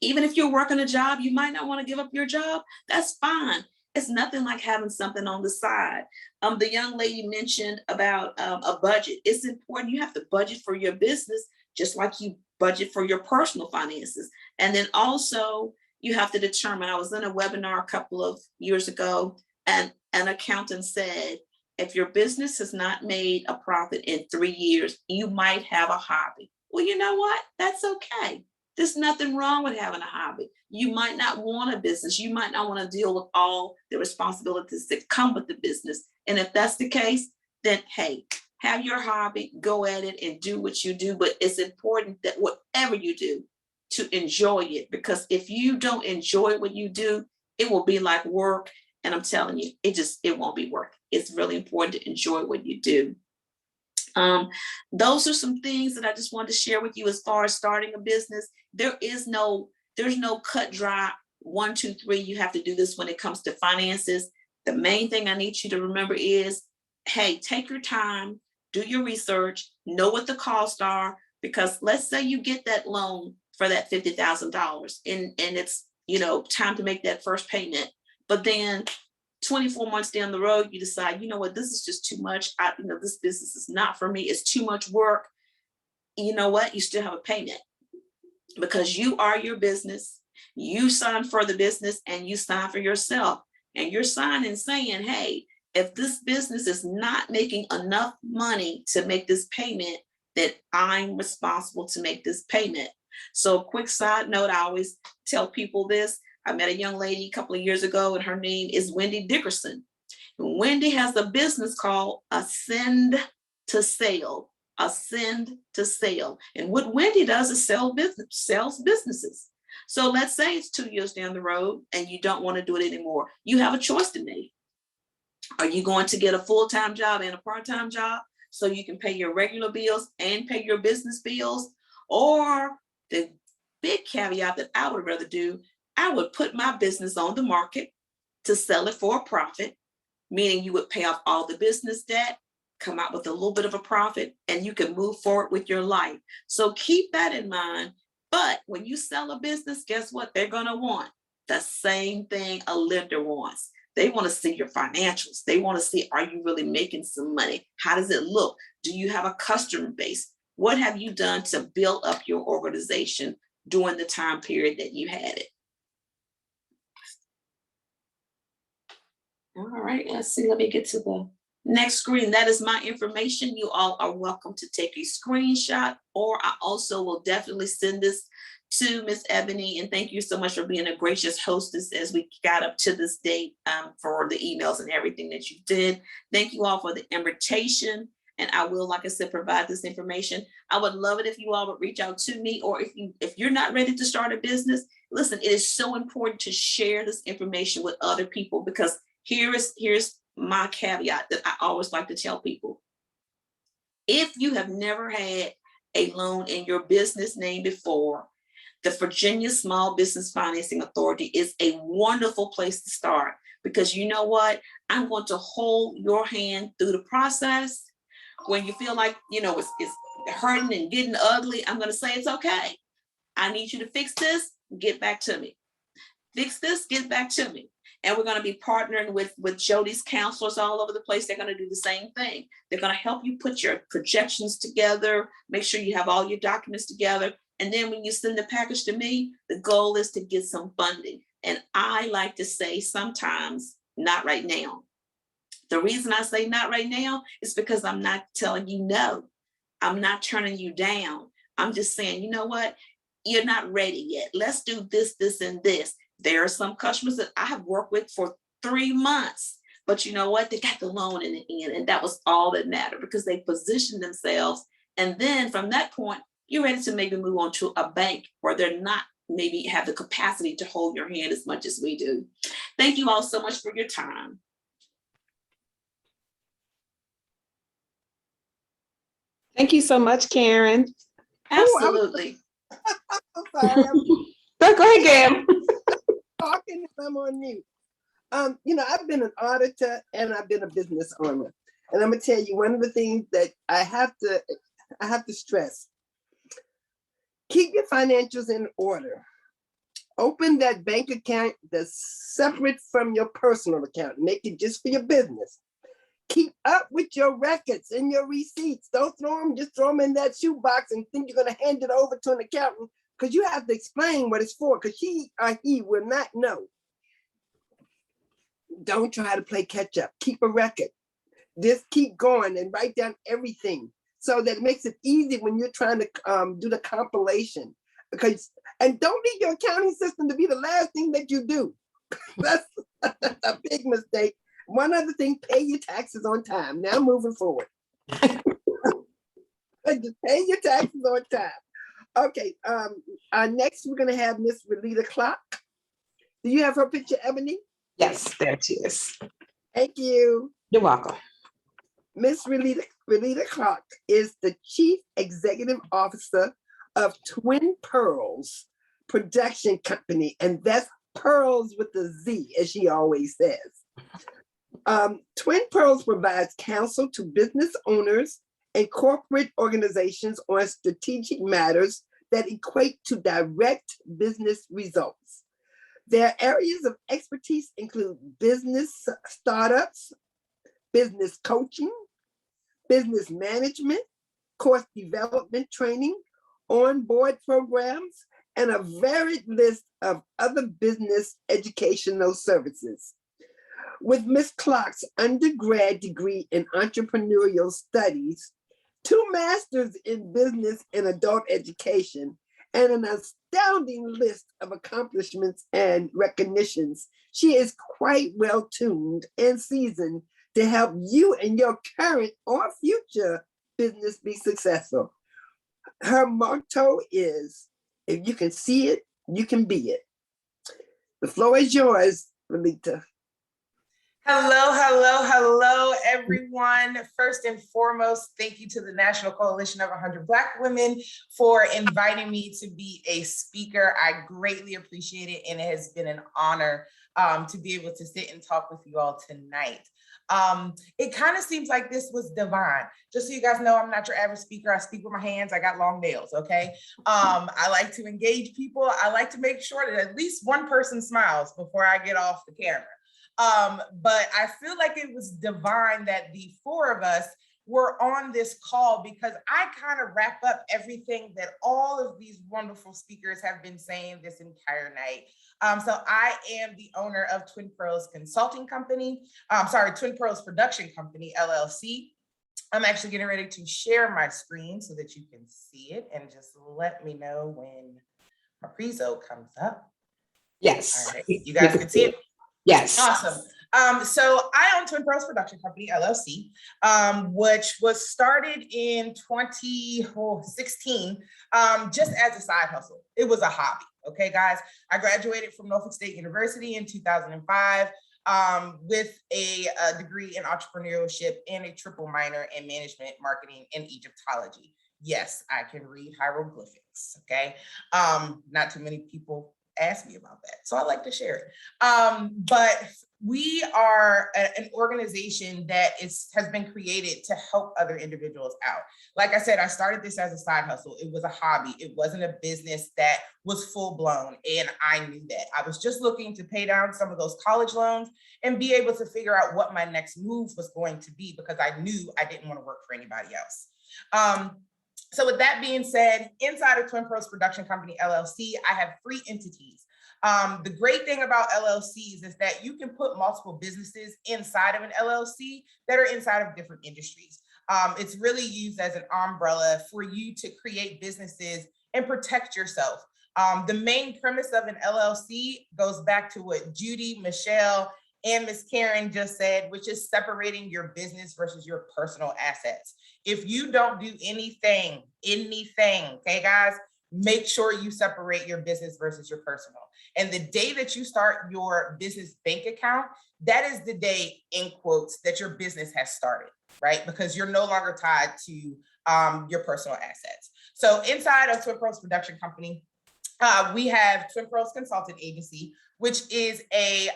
Even if you're working a job, you might not want to give up your job. That's fine. It's nothing like having something on the side. The young lady mentioned about a budget. It's important. You have to budget for your business, just like you budget for your personal finances. And then also you have to determine, I was in a webinar a couple of years ago, and an accountant said, if your business has not made a profit in 3 years, you might have a hobby. Well, you know what? That's okay. There's nothing wrong with having a hobby. You might not want a business. You might not want to deal with all the responsibilities that come with the business. And if that's the case, then hey, have your hobby, go at it and do what you do. But it's important that whatever you do, to enjoy it, because if you don't enjoy what you do, it will be like work. And I'm telling you, it won't be work. It's really important to enjoy what you do. Those are some things that I just wanted to share with you as far as starting a business. There's no cut dry 1, 2, 3. You have to do this when it comes to finances. The main thing I need you to remember is, hey, take your time, do your research, know what the costs are, because let's say you get that loan for that $50,000 and it's, time to make that first payment. But then 24 months down the road, you decide, you know what, this is just too much. This business is not for me. It's too much work. You know what? You still have a payment, because you are your business. You sign for the business and you sign for yourself. And you're signing saying, hey, if this business is not making enough money to make this payment, then I'm responsible to make this payment. So quick side note, I always tell people this. I met a young lady a couple of years ago, and her name is Wendy Dickerson. Wendy has a business called Ascend to Sale. Ascend to Sale. And what Wendy does is sells businesses. So let's say it's 2 years down the road and you don't want to do it anymore. You have a choice to make. Are you going to get a full-time job and a part-time job so you can pay your regular bills and pay your business bills? Or the big caveat that I would rather do, I would put my business on the market to sell it for a profit, meaning you would pay off all the business debt, come out with a little bit of a profit, and you can move forward with your life. So keep that in mind. But when you sell a business, guess what? They're going to want the same thing a lender wants. They want to see your financials. They want to see, are you really making some money? How does it look? Do you have a customer base? What have you done to build up your organization during the time period that you had it? All right, let's see. Let me get to the Next screen, that is my information. You all are welcome to take a screenshot, or I also will definitely send this to Miss Ebony. And thank you so much for being a gracious hostess as we got up to this date, for the emails and everything that you did. Thank you all for the invitation. And I will, like I said, provide this information. I would love it if you all would reach out to me, or if you're not ready to start a business, listen, it is so important to share this information with other people, because here's my caveat that I always like to tell people. If you have never had a loan in your business name before, the Virginia Small Business Financing Authority is a wonderful place to start, because you know what? I'm going to hold your hand through the process. When you feel like, it's hurting and getting ugly, I'm going to say, it's okay. I need you to fix this, get back to me. Fix this, get back to me. And we're going to be partnering with Jodie's counselors all over the place. They're going to do the same thing. They're going to help you put your projections together, make sure you have all your documents together. And then when you send the package to me, the goal is to get some funding. And I like to say sometimes, not right now. The reason I say not right now is because I'm not telling you no. I'm not turning you down. I'm just saying, you know what? You're not ready yet. Let's do this, this, and this. There are some customers that I have worked with for 3 months, but you know what? They got the loan in the end, and that was all that mattered, because they positioned themselves. And then from that point, you're ready to maybe move on to a bank where they're not maybe have the capacity to hold your hand as much as we do. Thank you all so much for your time. Thank you so much, Karen. Absolutely. I'm sorry, Go ahead, Gam. talking if I'm on mute. I've been an auditor and I've been a business owner. And I'm gonna tell you, one of the things that I have to stress: keep your financials in order. Open that bank account that's separate from your personal account. Make it just for your business. Keep up with your records and your receipts. Don't just throw them in that shoebox and think you're gonna hand it over to an accountant, because you have to explain what it's for, because she or he will not know. Don't try to play catch up. Keep a record. Just keep going and write down everything, so that it makes it easy when you're trying to do the compilation. And don't need your accounting system to be the last thing that you do. That's a big mistake. One other thing, pay your taxes on time. Now moving forward. Just pay your taxes on time. Okay, next we're gonna have Miss Rolita Clark. Do you have her picture, Ebony? Yes, there she is. Thank you. You're welcome. Miss Rolita Clark is the Chief Executive Officer of Twin Pearls Production Company, and that's pearls with a Z, as she always says. Twin Pearls provides counsel to business owners and corporate organizations on strategic matters that equate to direct business results. Their areas of expertise include business startups, business coaching, business management, course development training, on-board programs, and a varied list of other business educational services. With Ms. Clark's undergrad degree in entrepreneurial studies, 2 masters in business and adult education, and an astounding list of accomplishments and recognitions, she is quite well tuned and seasoned to help you and your current or future business be successful. Her motto is, if you can see it, you can be it. The floor is yours, Rolita. Hello, everyone. First and foremost, thank you to the National Coalition of 100 Black Women for inviting me to be a speaker. I greatly appreciate it, and it has been an honor to be able to sit and talk with you all tonight. It kind of seems like this was divine. Just so you guys know, I'm not your average speaker. I speak with my hands. I got long nails, okay? I like to engage people. I like to make sure that at least one person smiles before I get off the camera. But I feel like it was divine that the 4 of us were on this call, because I kind of wrap up everything that all of these wonderful speakers have been saying this entire night. So I am the owner of Twin Pearls Consulting Company, Twin Pearls Production Company, LLC. I'm actually getting ready to share my screen so that you can see it, and just let me know when my prezo comes up. Yes. All right, you guys can see it? Yes. Awesome. So I own Twin Pearls Production Company, LLC, which was started in 2016, just as a side hustle. It was a hobby. Okay, guys, I graduated from Norfolk State University in 2005 with a degree in entrepreneurship and a triple minor in management, marketing, and Egyptology. Yes, I can read hieroglyphics. Okay, not too many people ask me about that, so I like to share it. But we are an organization that has been created to help other individuals out. Like I said, I started this as a side hustle. It was a hobby. It wasn't a business that was full blown, and I knew that. I was just looking to pay down some of those college loans and be able to figure out what my next move was going to be, because I knew I didn't want to work for anybody else. So with that being said, inside of Twin Pearls Production Company, LLC, I have 3 entities. The great thing about LLCs is that you can put multiple businesses inside of an LLC that are inside of different industries. It's really used as an umbrella for you to create businesses and protect yourself. The main premise of an LLC goes back to what Jodie, Michelle, and Ms. Karen just said, which is separating your business versus your personal assets. If you don't do anything, okay, guys, make sure you separate your business versus your personal. And the day that you start your business bank account, that is the day, in quotes, that your business has started, right? Because you're no longer tied to your personal assets. So inside of Twin Pearls Production Company, we have Twin Pearls Consulting Agency, which is a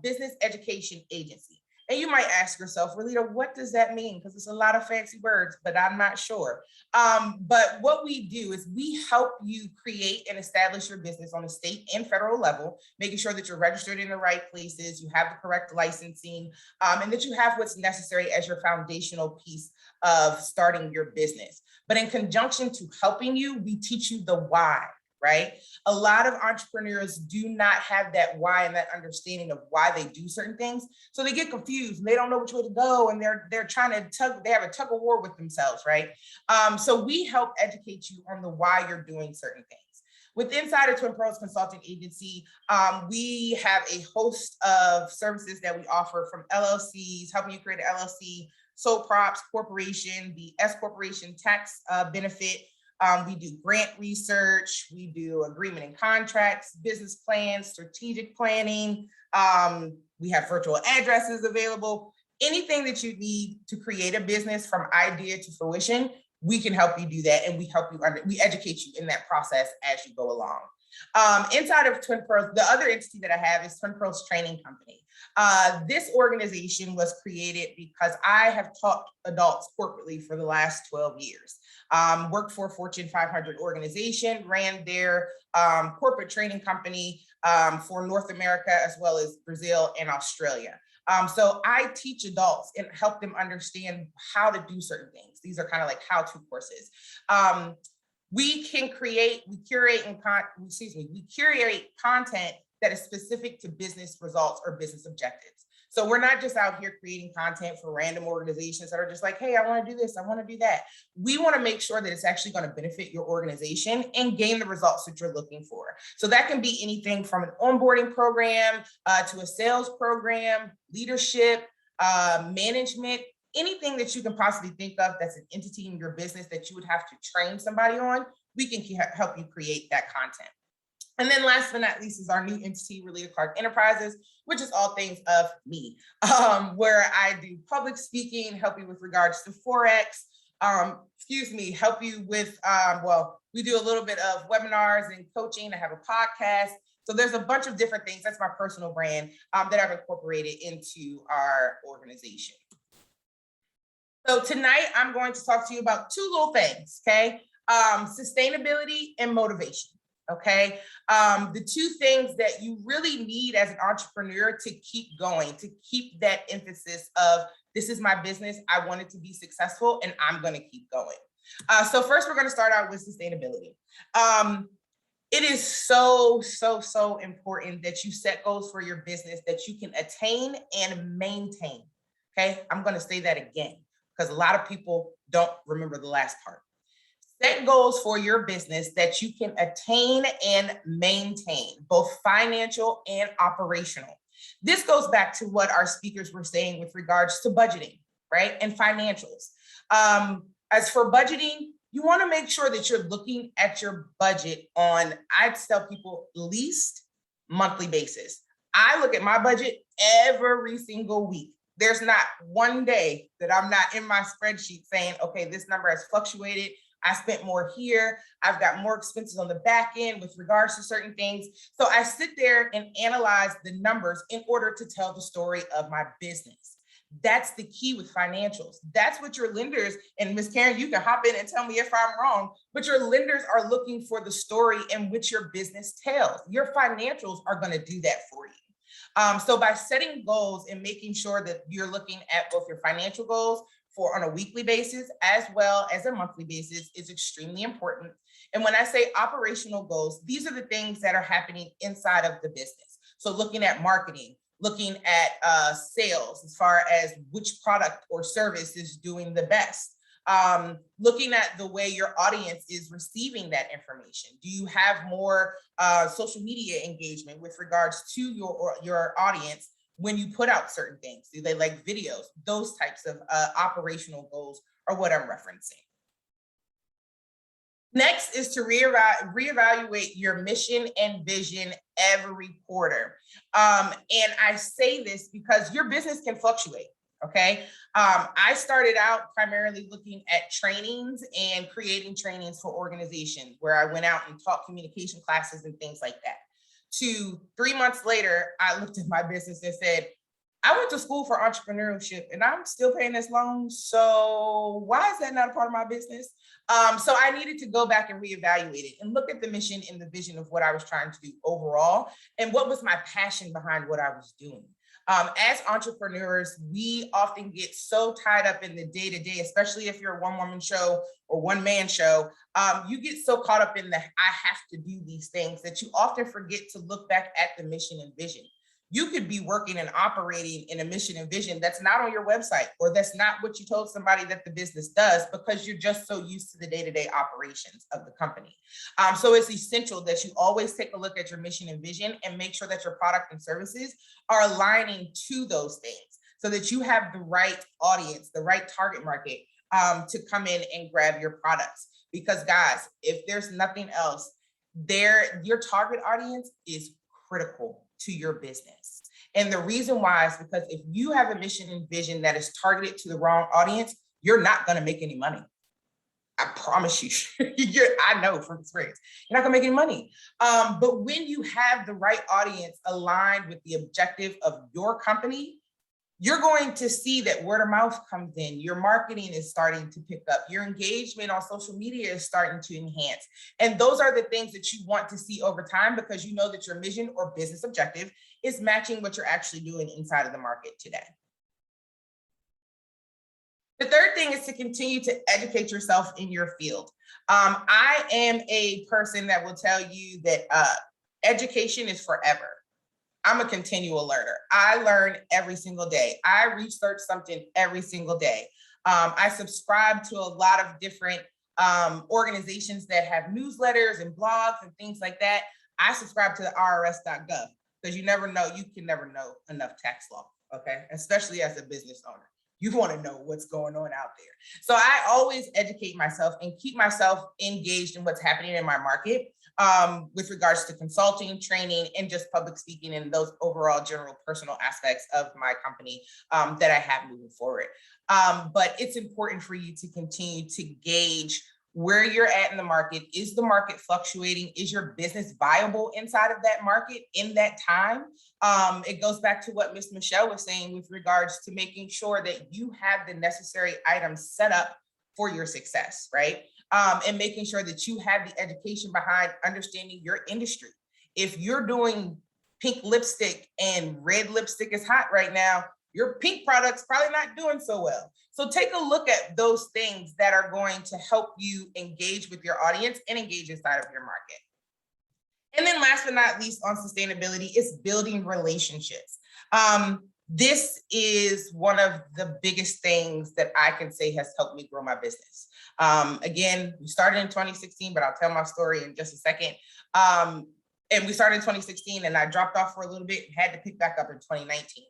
business education agency. And you might ask yourself, Rolita, what does that mean? Because it's a lot of fancy words, but I'm not sure. But what we do is we help you create and establish your business on a state and federal level, making sure that you're registered in the right places, you have the correct licensing, and that you have what's necessary as your foundational piece of starting your business. But in conjunction to helping you, we teach you the why. Right? A lot of entrepreneurs do not have that why and that understanding of why they do certain things. So they get confused and they don't know which way to go. And they're trying to they have a tug of war with themselves, right? So we help educate you on the why you're doing certain things. With inside of Twin Pearls Consulting Agency, we have a host of services that we offer, from LLCs, helping you create an LLC, sole props, corporation, the S corporation tax benefit. We do grant research, we do agreement and contracts, business plans, strategic planning. We have virtual addresses available. Anything that you need to create a business from idea to fruition, we can help you do that. And we help you, we educate you in that process as you go along. Inside of Twin Pearls, the other entity that I have is Twin Pearls Training Company. This organization was created because I have taught adults corporately for the last 12 years. Worked for a Fortune 500 organization, ran their corporate training company for North America, as well as Brazil and Australia. So I teach adults and help them understand how to do certain things. These are kind of like how-to courses. We curate content that is specific to business results or business objectives. So we're not just out here creating content for random organizations that are just like, hey, I want to do this, I want to do that. We want to make sure that it's actually going to benefit your organization and gain the results that you're looking for. So that can be anything from an onboarding program to a sales program, leadership, management, anything that you can possibly think of that's an entity in your business that you would have to train somebody on, we can help you create that content. And then last but not least is our new entity, Rolita Clark Enterprises, which is all things of me, where I do public speaking, help you with regards to Forex, help you with, we do a little bit of webinars and coaching. I have a podcast. So there's a bunch of different things. That's my personal brand that I've incorporated into our organization. So tonight I'm going to talk to you about 2 little things, okay? Sustainability and motivation. Okay, the 2 things that you really need as an entrepreneur to keep going, to keep that emphasis of this is my business, I want it to be successful, and I'm going to keep going. So first, we're going to start out with sustainability. It is so, so, so important that you set goals for your business that you can attain and maintain. Okay, I'm going to say that again because a lot of people don't remember the last part. Set goals for your business that you can attain and maintain, both financial and operational. This goes back to what our speakers were saying with regards to budgeting, right? And financials. As for budgeting, you want to make sure that you're looking at your budget on, I'd tell people, least monthly basis. I look at my budget every single week. There's not one day that I'm not in my spreadsheet saying, okay, this number has fluctuated. I spent more here. I've got more expenses on the back end with regards to certain things. So I sit there and analyze the numbers in order to tell the story of my business. That's the key with financials. That's what your lenders, and Ms. Karen, you can hop in and tell me if I'm wrong, but your lenders are looking for the story in which your business tells. Your financials are going to do that for you. So by setting goals and making sure that you're looking at both your financial goals on a weekly basis as well as a monthly basis is extremely important. And when I say operational goals, these are the things that are happening inside of the business. So looking at marketing, looking at sales as far as which product or service is doing the best. Looking at the way your audience is receiving that information. Do you have more social media engagement with regards to your audience when you put out certain things? Do they like videos? Those types of operational goals are what I'm referencing. Next is to reevaluate your mission and vision every quarter. And I say this because your business can fluctuate, okay? I started out primarily looking at trainings and creating trainings for organizations where I went out and taught communication classes and things like that. To 3 months later, I looked at my business and said, I went to school for entrepreneurship and I'm still paying this loan. So why is that not a part of my business? So I needed to go back and reevaluate it and look at the mission and the vision of what I was trying to do overall and what was my passion behind what I was doing. As entrepreneurs, we often get so tied up in the day-to-day, especially if you're a one-woman show or one-man show, you get so caught up in the I have to do these things that you often forget to look back at the mission and vision. You could be working and operating in a mission and vision that's not on your website, or that's not what you told somebody that the business does because you're just so used to the day-to-day operations of the company. So it's essential that you always take a look at your mission and vision and make sure that your product and services are aligning to those things so that you have the right audience, the right target market to come in and grab your products. Because guys, if there's nothing else, your target audience is critical to your business. And the reason why is because if you have a mission and vision that is targeted to the wrong audience, you're not going to make any money. I promise you. I know from experience, you're not going to make any money. But when you have the right audience aligned with the objective of your company, you're going to see that word of mouth comes in. Your marketing is starting to pick up. Your engagement on social media is starting to enhance. And those are the things that you want to see over time because you know that your mission or business objective is matching what you're actually doing inside of the market today. The third thing is to continue to educate yourself in your field. I am a person that will tell you that education is forever. I'm a continual learner. I learn every single day. I research something every single day. I subscribe to a lot of different organizations that have newsletters and blogs and things like that. I subscribe to the IRS.gov because you can never know enough tax law, okay? Especially as a business owner. You want to know what's going on out there. So I always educate myself and keep myself engaged in what's happening in my market with regards to consulting, training, and just public speaking and those overall general personal aspects of my company that I have moving forward. But it's important for you to continue to gauge where you're at in the market. Is the market fluctuating? Is your business viable inside of that market in that time? It goes back to what Ms. Michelle was saying with regards to making sure that you have the necessary items set up for your success, right? And making sure that you have the education behind understanding your industry. If you're doing pink lipstick and red lipstick is hot right now, your pink product's probably not doing so well. So take a look at those things that are going to help you engage with your audience and engage inside of your market. And then last but not least on sustainability is building relationships. This is one of the biggest things that I can say has helped me grow my business. Again, we started in 2016, but I'll tell my story in just a second. And we started in 2016 and I dropped off for a little bit and had to pick back up in 2019.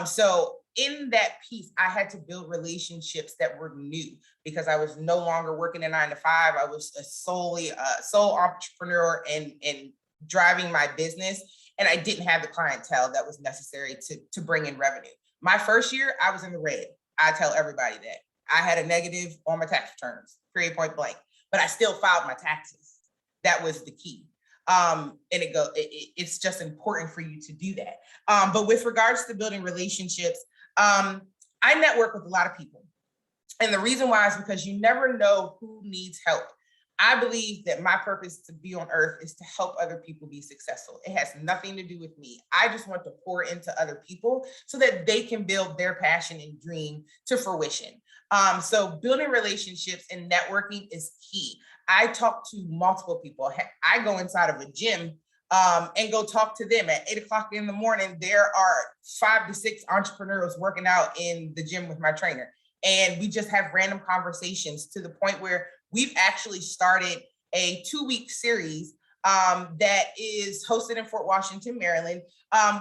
So in that piece, I had to build relationships that were new because I was no longer working a 9 to 5. I was a sole entrepreneur and driving my business. And I didn't have the clientele that was necessary to bring in revenue. My first year, I was in the red. I tell everybody that. I had a negative on my tax returns, period, point blank, but I still filed my taxes. That was the key. And it's just important for you to do that. But with regards to building relationships, I network with a lot of people. And the reason why is because you never know who needs help. I believe that my purpose to be on earth is to help other people be successful. It has nothing to do with me. I just want to pour into other people so that they can build their passion and dream to fruition. So building relationships and networking is key. I talk to multiple people. I go inside of a gym and go talk to them at 8 o'clock in the morning. There are 5 to 6 entrepreneurs working out in the gym with my trainer. And we just have random conversations to the point where we've actually started a 2-week series that is hosted in Fort Washington, Maryland,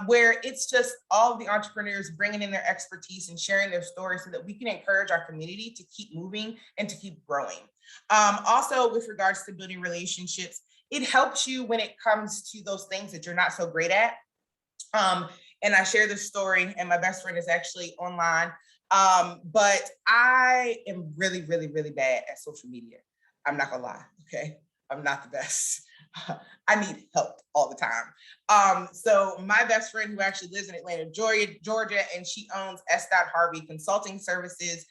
where it's just all of the entrepreneurs bringing in their expertise and sharing their stories so that we can encourage our community to keep moving and to keep growing. Also, with regards to building relationships, it helps you when it comes to those things that you're not so great at. And I share this story, and my best friend is actually online. But I am really, really, really bad at social media. I'm not gonna lie, okay? I'm not the best. I need help all the time. So my best friend, who actually lives in Atlanta, Georgia, and she owns S. Harvey Consulting Services,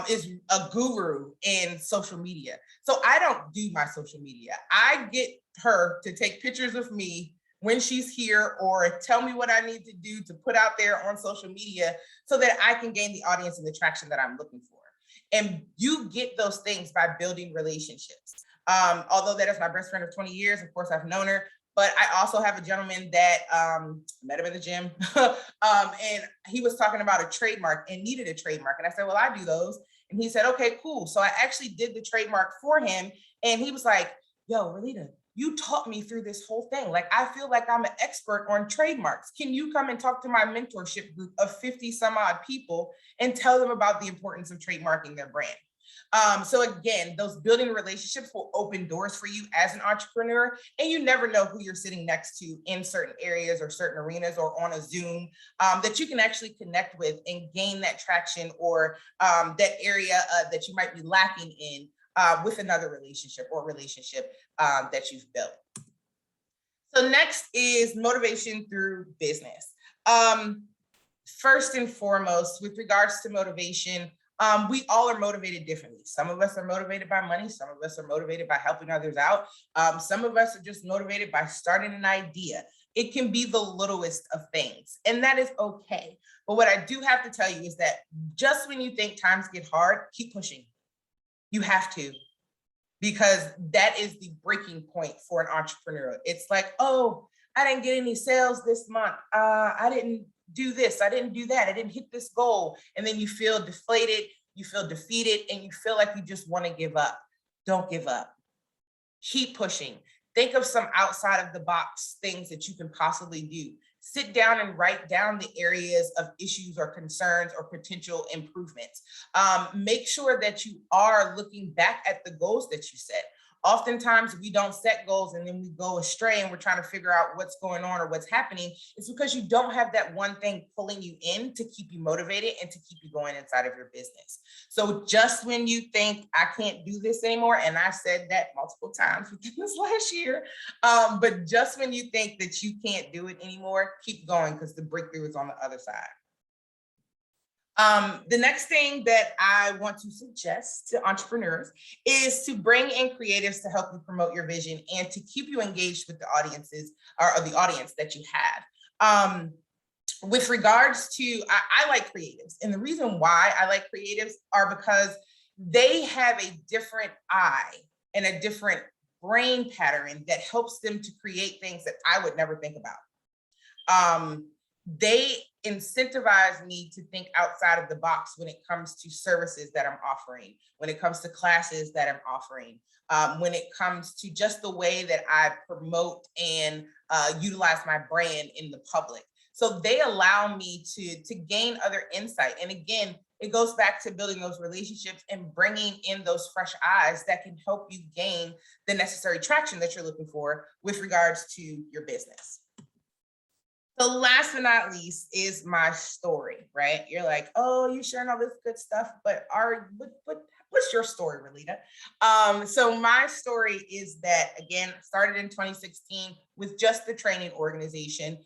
is a guru in social media. So I don't do my social media. I get her to take pictures of me when she's here or tell me what I need to do to put out there on social media so that I can gain the audience and the traction that I'm looking for. And you get those things by building relationships. Although that is my best friend of 20 years, of course I've known her, but I also have a gentleman that met him in the gym and he was talking about a trademark and needed a trademark. And I said, well, I do those. And he said, okay, cool. So I actually did the trademark for him. And he was like, yo, Rolita, you taught me through this whole thing. Like, I feel like I'm an expert on trademarks. Can you come and talk to my mentorship group of 50 some odd people and tell them about the importance of trademarking their brand? So again, those building relationships will open doors for you as an entrepreneur, and you never know who you're sitting next to in certain areas or certain arenas or on a Zoom that you can actually connect with and gain that traction or that area that you might be lacking in with another relationship or relationship that you've built. So next is motivation through business. First and foremost, with regards to motivation, we all are motivated differently. Some of us are motivated by money. Some of us are motivated by helping others out. Some of us are just motivated by starting an idea. It can be the littlest of things, and that is okay. But what I do have to tell you is that just when you think times get hard, keep pushing. You have to, because that is the breaking point for an entrepreneur. It's like, oh, I didn't get any sales this month. I didn't do this. I didn't do that. I didn't hit this goal. And then you feel deflated, you feel defeated, and you feel like you just want to give up. Don't give up. Keep pushing. Think of some outside of the box things that you can possibly do. Sit down and write down the areas of issues or concerns or potential improvements. Make sure that you are looking back at the goals that you set. Oftentimes we don't set goals and then we go astray and we're trying to figure out what's going on or what's happening. It's because you don't have that one thing pulling you in to keep you motivated and to keep you going inside of your business. So just when you think I can't do this anymore, and I said that multiple times within this last year, but just when you think that you can't do it anymore, keep going, because the breakthrough is on the other side. The next thing that I want to suggest to entrepreneurs is to bring in creatives to help you promote your vision and to keep you engaged with the audiences or the audience that you have. With regards to, I like creatives, and the reason why I like creatives are because they have a different eye and a different brain pattern that helps them to create things that I would never think about. They incentivize me to think outside of the box when it comes to services that I'm offering, when it comes to classes that I'm offering, when it comes to just the way that I promote and utilize my brand in the public. So they allow me to gain other insight. And again, it goes back to building those relationships and bringing in those fresh eyes that can help you gain the necessary traction that you're looking for with regards to your business. The last but not least is my story, right? You're like, oh, you're sharing all this good stuff, but what's your story, Rolita? So my story is that, again, started in 2016 with just the training organization.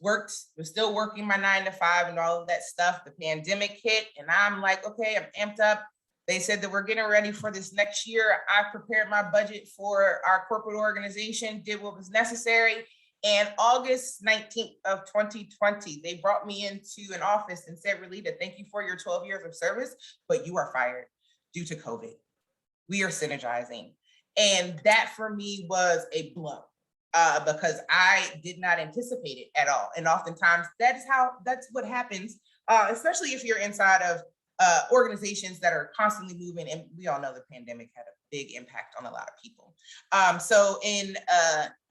Was still working my 9 to 5 and all of that stuff. The pandemic hit and I'm like, okay, I'm amped up. They said that we're getting ready for this next year. I prepared my budget for our corporate organization, did what was necessary. And August 19th of 2020, they brought me into an office and said, Rolita, thank you for your 12 years of service, but you are fired due to COVID. We are synergizing. And that for me was a blow because I did not anticipate it at all. And oftentimes that's what happens, especially if you're inside of organizations that are constantly moving. And we all know the pandemic had a big impact on a lot of people. So in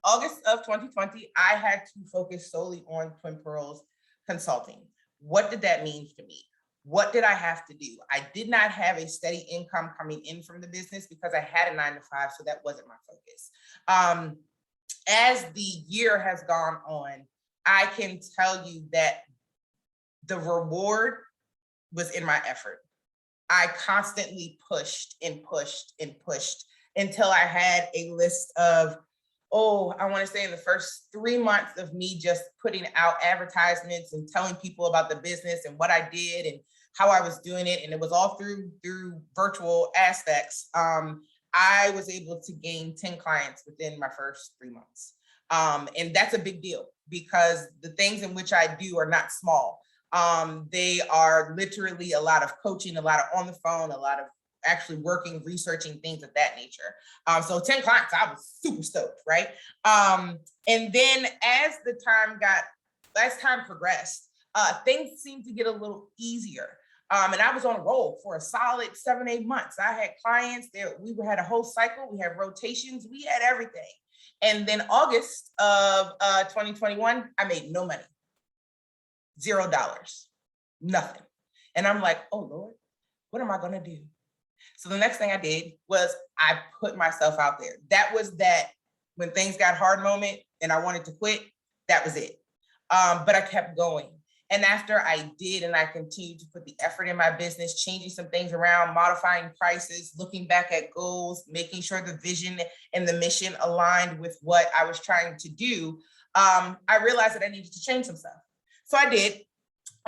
August of 2020, I had to focus solely on Twin Pearls Consulting. What did that mean to me? What did I have to do? I did not have a steady income coming in from the business because I had a 9 to 5, so that wasn't my focus. As the year has gone on, I can tell you that the reward was in my effort. I constantly pushed and pushed and pushed until I had a list of, I want to say in the first 3 months of me just putting out advertisements and telling people about the business and what I did and how I was doing it. And it was all through virtual aspects. I was able to gain 10 clients within my first 3 months. And that's a big deal because the things in which I do are not small. They are literally a lot of coaching, a lot of on the phone, a lot of actually working, researching, things of that nature. So 10 clients, I was super stoked, right? And then as time progressed, things seemed to get a little easier. And I was on a roll for a solid 7-8 months. I had clients there. We had a whole cycle. We had rotations. We had everything. And then August of 2021, I made no money. $0, nothing. And I'm like, oh Lord, what am I gonna do? So the next thing I did was I put myself out there. That was that when things got hard moment and I wanted to quit, that was it. But I kept going. And after I did, and I continued to put the effort in my business, changing some things around, modifying prices, looking back at goals, making sure the vision and the mission aligned with what I was trying to do, I realized that I needed to change some stuff. So I did.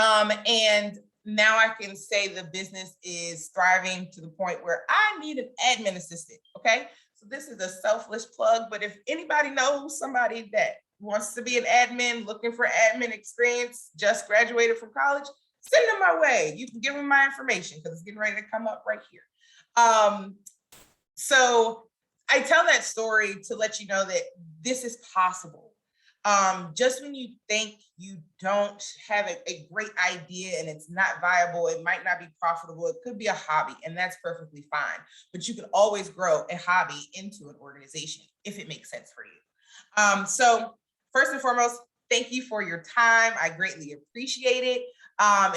And now I can say the business is thriving to the point where I need an admin assistant. Okay. So this is a selfless plug, but if anybody knows somebody that wants to be an admin, looking for admin experience, just graduated from college, send them my way. You can give them my information because it's getting ready to come up right here. So I tell that story to let you know that this is possible. Just when you think you don't have a great idea and it's not viable, it might not be profitable, it could be a hobby, and that's perfectly fine. But you can always grow a hobby into an organization if it makes sense for you. So first and foremost, thank you for your time. I greatly appreciate it.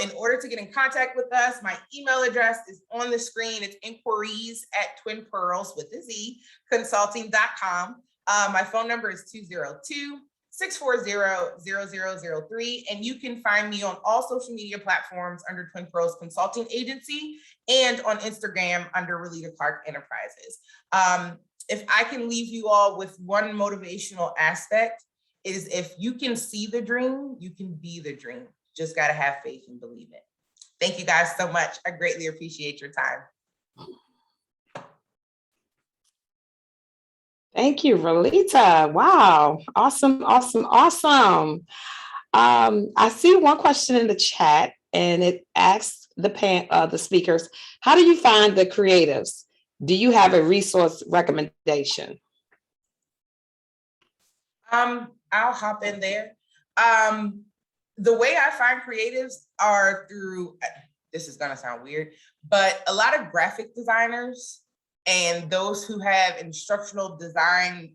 In order to get in contact with us, my email address is on the screen. It's inquiries@twinpearls with a Z consulting.com. My phone number is 202-640-0003. And you can find me on all social media platforms under Twin Pearls Consulting Agency and on Instagram under Rolita Clark Enterprises. If I can leave you all with one motivational aspect, is if you can see the dream, you can be the dream. Just got to have faith and believe it. Thank you guys so much. I greatly appreciate your time. Thank you, Rolita. Wow. Awesome, awesome, awesome. I see one question in the chat and it asks the speakers, how do you find the creatives Do you have a resource recommendation? I'll hop in there. The way I find creatives are through, this is gonna sound weird, but a lot of graphic designers and those who have instructional design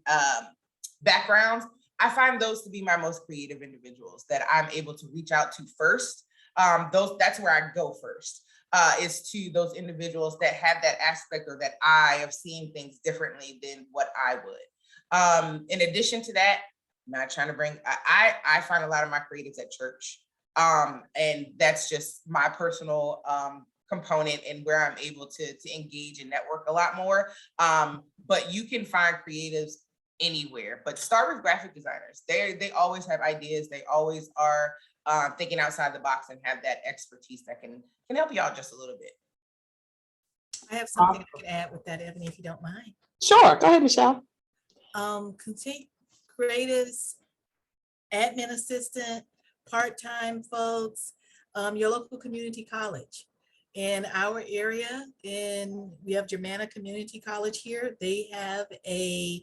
backgrounds, I find those to be my most creative individuals that I'm able to reach out to first. That's where I go first, is to those individuals that have that aspect or that eye of seeing things differently than what I would. In addition to that, not trying to bring, I find a lot of my creatives at church. And that's just my personal component and where I'm able to engage and network a lot more. But you can find creatives anywhere, but start with graphic designers. They always have ideas. They always are thinking outside the box and have that expertise that can help you out just a little bit. I have something I can add with that, Ebony, if you don't mind. Sure, go ahead, Michelle. Continue creatives, admin assistant, part-time folks, your local community college. In our area, we have Germanna Community College here. They have a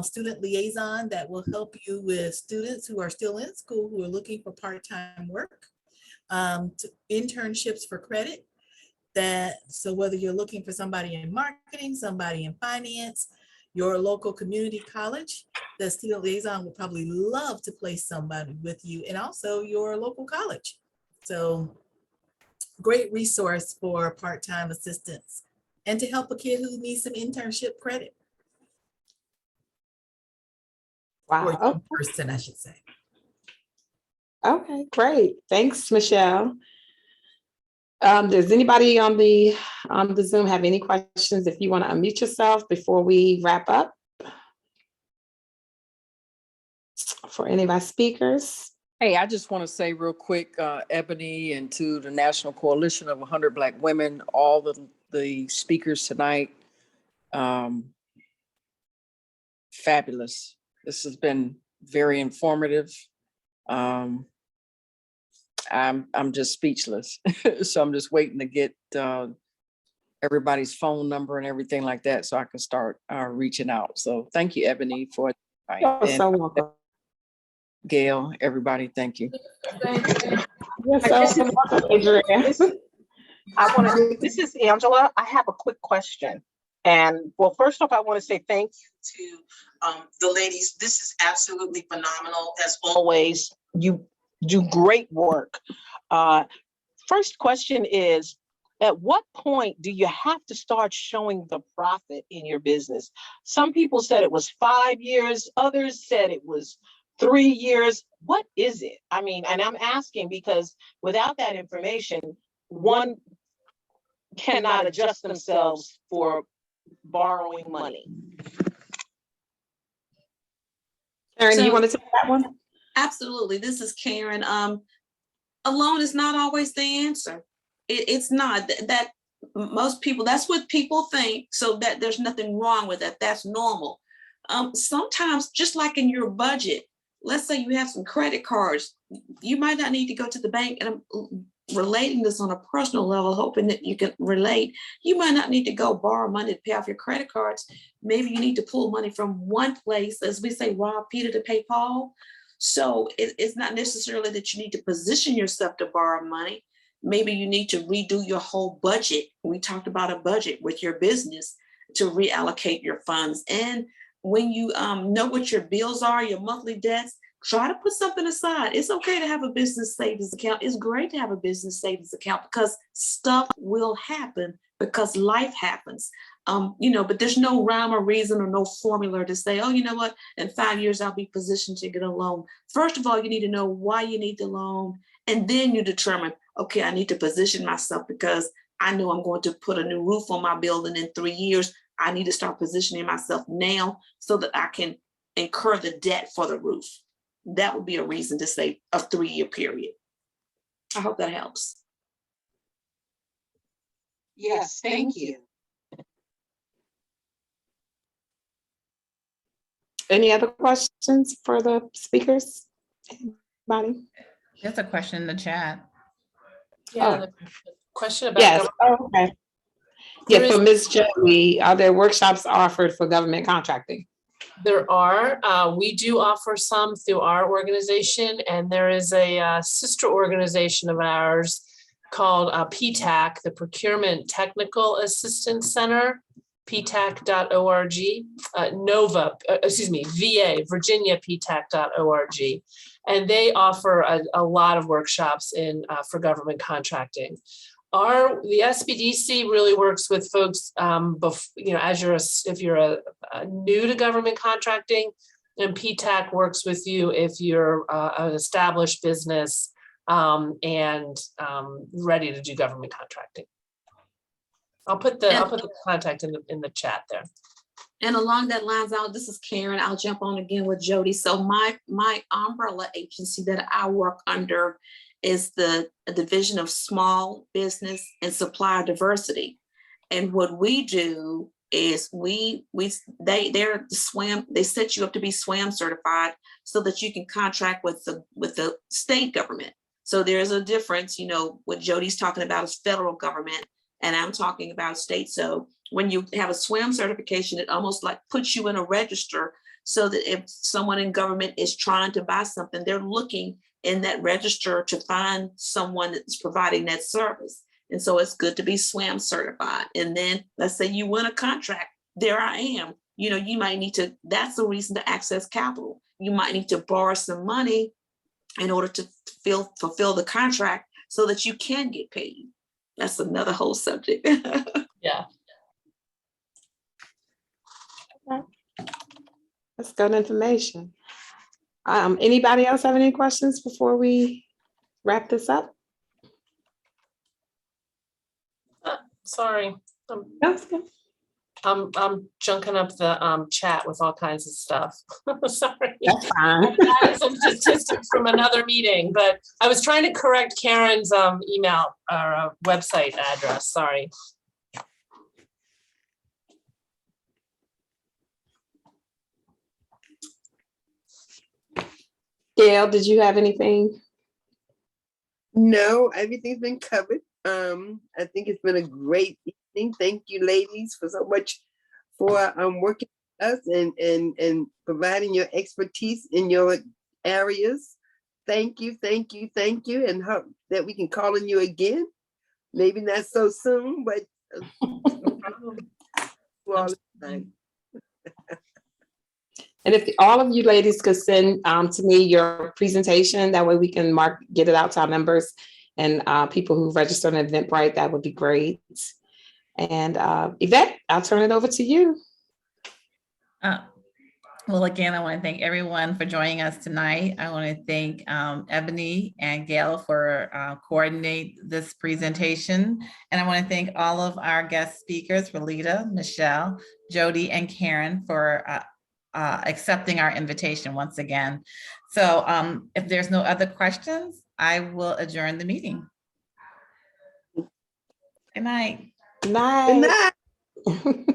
student liaison that will help you with students who are still in school who are looking for part-time work, internships for credit. So whether you're looking for somebody in marketing, somebody in finance, your local community college, the student liaison would probably love to place somebody with you, and also your local college. So great resource for part-time assistants and to help a kid who needs some internship credit. Wow. Or a young person, I should say. Okay, great. Thanks, Michelle. Does anybody on the Zoom have any questions? If you want to unmute yourself before we wrap up. For any of our speakers. Hey, I just want to say real quick, Ebony, and to the National Coalition of 100 Black Women, all the speakers tonight, fabulous. This has been very informative. I'm just speechless. So I'm just waiting to get everybody's phone number and everything like that so I can start reaching out. So thank you, Ebony, for You're so welcome. Gail, everybody, thank you. You're so welcome, Adrienne. This is Angela. I have a quick question. And well, first off, I want to say thank you to the ladies. This is absolutely phenomenal. As always, you do great work. First question is, at what point do you have to start showing the profit in your business? Some people said it was 5 years. Others said it was 3 years. What is it? I mean, and I'm asking because without that information, one cannot adjust themselves for borrowing money. Karen, do you want to take that one? Absolutely. This is Karen. A loan is not always the answer. It's not that most people, that's what people think. So that there's nothing wrong with that. That's normal. Sometimes, just like in your budget, let's say you have some credit cards, you might not need to go to the bank, and I'm relating this on a personal level, hoping that you can relate. You might not need to go borrow money to pay off your credit cards. Maybe you need to pull money from one place, as we say, rob Peter to pay Paul. So it's not necessarily that you need to position yourself to borrow money. Maybe you need to redo your whole budget. We talked about a budget with your business to reallocate your funds. And when you know what your bills are, your monthly debts, try to put something aside. It's okay to have a business savings account. It's great to have a business savings account because stuff will happen, because life happens. But there's no rhyme or reason or no formula to say, oh, you know what, in 5 years, I'll be positioned to get a loan. First of all, you need to know why you need the loan. And then you determine, okay, I need to position myself because I know I'm going to put a new roof on my building in 3 years. I need to start positioning myself now so that I can incur the debt for the roof. That would be a reason to say a 3-year period. I hope that helps. Yes, thank you. Any other questions for the speakers? Anybody? There's a question in the chat. Yeah, the question about Yes. Oh, okay. Yeah, There for is- Ms. Jodie, are there workshops offered for government contracting? There are, we do offer some through our organization, and there is a sister organization of ours called PTAC, the Procurement Technical Assistance Center, ptac.org, VA, Virginia ptac.org. And they offer a lot of workshops for government contracting. The SBDC really works with folks, if you're new to government contracting, and PTAC works with you if you're an established business and ready to do government contracting. I'll put the contact in the chat there. And along that lines, this is Karen. I'll jump on again with Jodie. So my umbrella agency that I work under is the Division of Small Business and Supplier Diversity. And what we do is they're SWAM, they set you up to be SWAM certified so that you can contract with the state government. So there's a difference, what Jodie's talking about is federal government, and I'm talking about state. So when you have a SWAM certification, it almost like puts you in a register so that if someone in government is trying to buy something, they're looking in that register to find someone that's providing that service. And so it's good to be SWAM certified. And then let's say you win a contract, there I am. You might need to, that's the reason to access capital. You might need to borrow some money in order to fulfill the contract so that you can get paid. That's another whole subject. Yeah. That's good information. Anybody else have any questions before we wrap this up? Sorry. That's good. I'm junking up the chat with all kinds of stuff. Sorry. That's fine. That is some statistics from another meeting, but I was trying to correct Karen's email or website address. Sorry. Gail, did you have anything? No, everything's been covered. I think it's been a great evening. Thank you, ladies, for so much for working with us and providing your expertise in your areas. Thank you, and hope that we can call on you again. Maybe not so soon, but no problem. All the time. And if all of you ladies could send to me your presentation, that way we can get it out to our members and people who registered on Eventbrite, that would be great. And Yvette, I'll turn it over to you. Well, again, I want to thank everyone for joining us tonight. I want to thank Ebony and Gail for coordinate this presentation. And I want to thank all of our guest speakers, Rolita, Michelle, Jodie, and Karen for accepting our invitation once again. So if there's no other questions, I will adjourn the meeting. Good night. Good night. Good night.